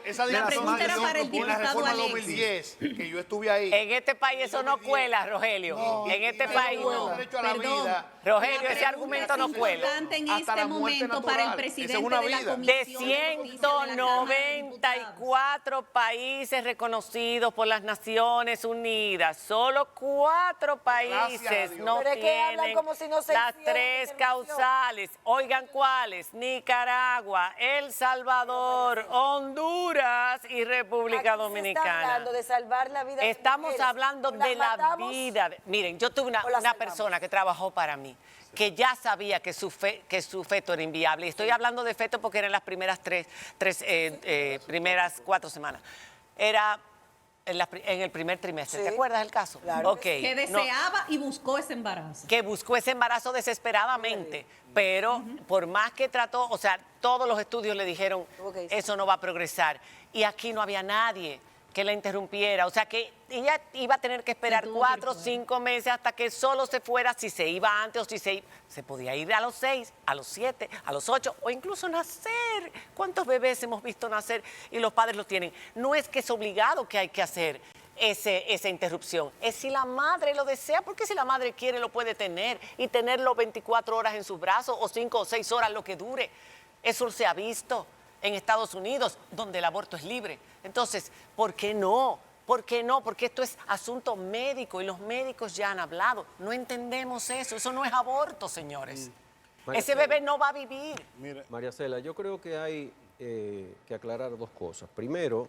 Speaker 6: Esa discusión
Speaker 5: era para el
Speaker 6: en la
Speaker 5: diputado
Speaker 6: reforma
Speaker 5: Alexis.
Speaker 6: 2010, que yo estuve ahí.
Speaker 1: En este país eso no cuela, Rogelio. En este país no.
Speaker 6: Derecho a la vida.
Speaker 1: Rogelio, ese argumento no cuela.
Speaker 5: En
Speaker 6: Hasta
Speaker 5: este
Speaker 6: la muerte
Speaker 5: momento para el
Speaker 6: natural.
Speaker 5: presidente
Speaker 6: Esa es una
Speaker 5: de la
Speaker 6: vida.
Speaker 1: De
Speaker 5: Comisión
Speaker 1: 194 países reconocidos por las Naciones Unidas, solo 4 países no
Speaker 3: Pero es que hablan
Speaker 1: tienen
Speaker 3: como si no se
Speaker 1: las
Speaker 3: hiciera
Speaker 1: 3
Speaker 3: intervención.
Speaker 1: causales. Oigan cuáles: Nicaragua, El Salvador, Honduras y República
Speaker 3: Aquí se está
Speaker 1: Dominicana.
Speaker 3: hablando de salvar la vida de
Speaker 1: Estamos
Speaker 3: mujeres.
Speaker 1: hablando
Speaker 3: O las
Speaker 1: de la
Speaker 3: matamos,
Speaker 1: vida. Miren, yo tuve
Speaker 3: o las
Speaker 1: una
Speaker 3: salvamos.
Speaker 1: persona que trabajó para mí, que ya sabía que su feto era inviable. Y estoy hablando de feto porque eran las primeras primeras 4 semanas. Era en el primer trimestre. ¿Te acuerdas del caso?
Speaker 3: Claro.
Speaker 1: Okay.
Speaker 5: que deseaba y buscó ese embarazo.
Speaker 1: Que buscó ese embarazo desesperadamente, pero por más que trató, o sea, todos los estudios le dijeron, eso no va a progresar. Y aquí no había nadie que la interrumpiera, o sea que ella iba a tener que esperar 4 o 5 meses hasta que solo se fuera, si se iba antes o si se podía ir a los 6, a los 7, a los 8 o incluso nacer. ¿Cuántos bebés hemos visto nacer y los padres los tienen? No es que es obligado que hay que hacer esa interrupción, es si la madre lo desea, porque si la madre quiere lo puede tener y tenerlo 24 horas en sus brazos o 5 o 6 horas, lo que dure. Eso se ha visto en Estados Unidos, donde el aborto es libre. Entonces, ¿por qué no? ¿Por qué no? Porque esto es asunto médico y los médicos ya han hablado. No entendemos eso no es aborto, señores. Ese bebé no va a vivir.
Speaker 8: María Cela, yo creo que hay que aclarar 2 cosas. Primero,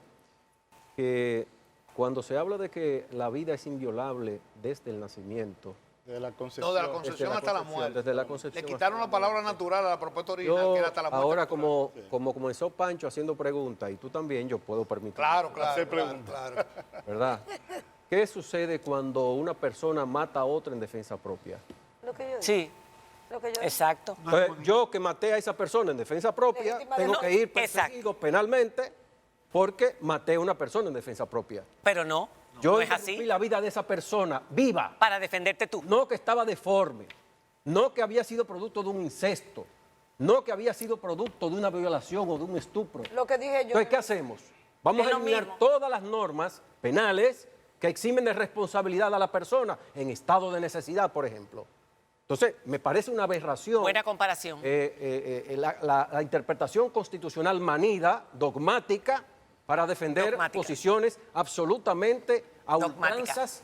Speaker 8: que cuando se habla de que la vida es inviolable desde el nacimiento,
Speaker 4: de la concepción.
Speaker 6: No, de la concepción hasta la muerte.
Speaker 8: desde la concepción.
Speaker 6: Le quitaron la palabra natural a la propuesta original, que era hasta la muerte.
Speaker 8: Ahora, como comenzó Pancho haciendo preguntas, y tú también, yo puedo permitir.
Speaker 6: Claro.
Speaker 8: ¿Verdad? ¿Qué sucede cuando una persona mata a otra en defensa propia?
Speaker 3: Lo que yo digo.
Speaker 1: Sí,
Speaker 3: Lo que yo
Speaker 1: exacto.
Speaker 8: Entonces, yo que maté a esa persona en defensa propia, tengo que ir perseguido penalmente porque maté a una persona en defensa propia.
Speaker 1: Pero no.
Speaker 8: Yo
Speaker 1: no es
Speaker 8: interrumpí
Speaker 1: así.
Speaker 8: la vida de esa persona viva.
Speaker 1: Para defenderte tú.
Speaker 8: No que estaba deforme, no que había sido producto de un incesto, no que había sido producto de una violación o de un estupro.
Speaker 3: Lo que dije yo.
Speaker 8: Entonces, ¿qué hacemos? Vamos
Speaker 1: Es
Speaker 8: a
Speaker 1: lo
Speaker 8: eliminar
Speaker 1: mismo.
Speaker 8: todas las normas penales que eximen de responsabilidad a la persona en estado de necesidad, por ejemplo. Entonces, me parece una aberración.
Speaker 1: Buena comparación.
Speaker 8: La interpretación constitucional manida, dogmática, para defender posiciones absolutamente a ultranzas,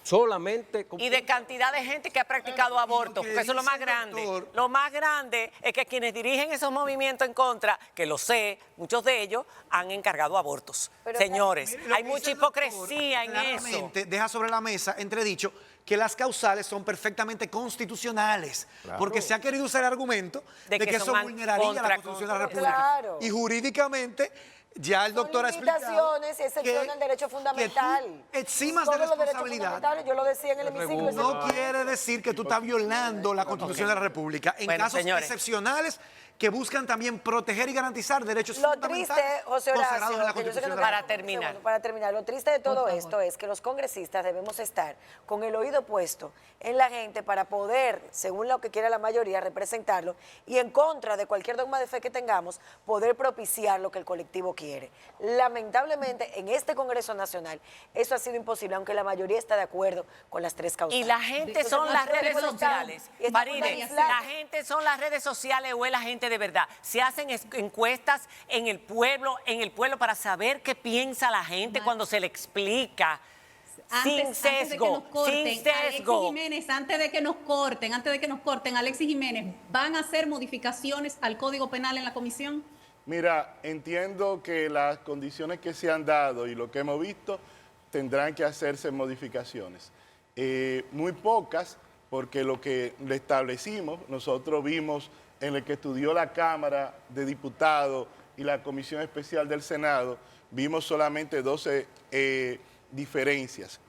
Speaker 8: solamente...
Speaker 1: Y de cantidad de gente que ha practicado aborto, porque eso es lo más grande. Lo más grande es que quienes dirigen esos movimientos en contra, que lo sé, muchos de ellos han encargado abortos. Señores, hay mucha hipocresía en eso.
Speaker 9: Claramente deja sobre la mesa entredicho que las causales son perfectamente constitucionales, porque se ha querido usar el argumento de que eso vulneraría la Constitución de la República.
Speaker 3: Claro.
Speaker 9: Y jurídicamente ya el doctor ha explicado
Speaker 3: limitaciones y excepción al derecho fundamental.
Speaker 9: Que tú eximas de
Speaker 3: Todos los derechos
Speaker 9: responsabilidad.
Speaker 3: fundamentales, yo lo decía en el hemiciclo.
Speaker 9: No quiere decir que tú estás violando la Constitución de la República en
Speaker 1: Bueno,
Speaker 9: casos
Speaker 1: señores.
Speaker 9: excepcionales que buscan también proteger y garantizar derechos
Speaker 3: Lo
Speaker 9: fundamentales
Speaker 3: triste, José
Speaker 9: consagrados en la
Speaker 3: Horacio, que yo sé que
Speaker 9: Constitución
Speaker 3: no
Speaker 9: de la
Speaker 1: Para
Speaker 9: República.
Speaker 1: terminar.
Speaker 3: Para terminar, lo triste de todo esto es que los congresistas debemos estar con el oído puesto en la gente para poder, según lo que quiera la mayoría, representarlo y en contra de cualquier dogma de fe que tengamos, poder propiciar lo que el colectivo quiere. Lamentablemente, en este Congreso Nacional, eso ha sido imposible, aunque la mayoría está de acuerdo con las 3 causales.
Speaker 1: Y la gente son las redes sociales.
Speaker 3: Y estamos
Speaker 1: Faride,
Speaker 3: aislados.
Speaker 1: la gente son las redes sociales o es la gente de verdad. Se hacen encuestas en el pueblo para saber qué piensa la gente cuando se le explica. Sin sesgo, sin sesgo.
Speaker 5: Alexis Jiménez, antes de que nos corten, Alexis Jiménez, ¿van a hacer modificaciones al Código Penal en la comisión?
Speaker 4: Mira, entiendo que las condiciones que se han dado y lo que hemos visto tendrán que hacerse modificaciones. Muy pocas, porque lo que le establecimos, nosotros vimos en el que estudió la Cámara de Diputados y la Comisión Especial del Senado, vimos solamente 12 diferencias.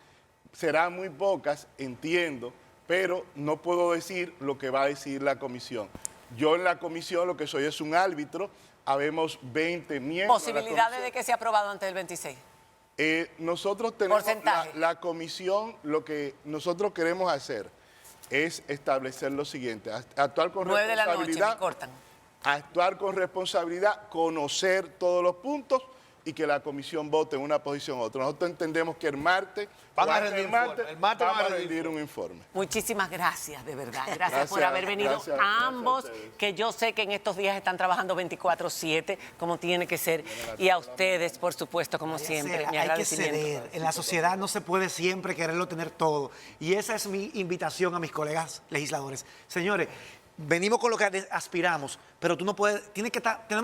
Speaker 4: Serán muy pocas, entiendo, pero no puedo decir lo que va a decir la comisión. Yo en la comisión lo que soy es un árbitro, habemos 20 miembros.
Speaker 1: Posibilidades de que sea aprobado antes del 26.
Speaker 4: Nosotros tenemos la comisión, lo que nosotros queremos hacer es establecer lo siguiente, actuar con
Speaker 1: 9 de la noche,
Speaker 4: responsabilidad,
Speaker 1: me cortan.
Speaker 4: actuar con responsabilidad, conocer todos los puntos y que la comisión vote en una posición u otra. Nosotros entendemos que el martes
Speaker 6: van a rendir
Speaker 4: un informe.
Speaker 1: Muchísimas gracias, de verdad. Gracias por haber venido ambos, que yo sé que en estos días están trabajando 24/7, como tiene que ser. Y a ustedes, por supuesto, como siempre, mi agradecimiento.
Speaker 9: Hay que ceder. En la sociedad no se puede siempre quererlo tener todo. Y esa es mi invitación a mis colegas legisladores. Señores, venimos con lo que aspiramos, pero tú no puedes, tenemos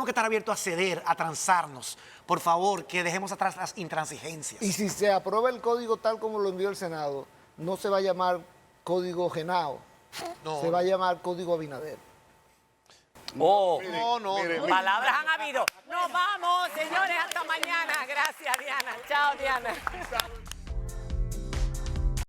Speaker 9: que estar abiertos a ceder, a transarnos. Por favor, que dejemos atrás las intransigencias.
Speaker 7: Y si se aprueba el código tal como lo envió el Senado, no se va a llamar código Genao, se va a llamar código Abinader.
Speaker 1: No. Palabras han habido. Nos vamos, señores, hasta mañana. Gracias, Diana. Chao, Diana.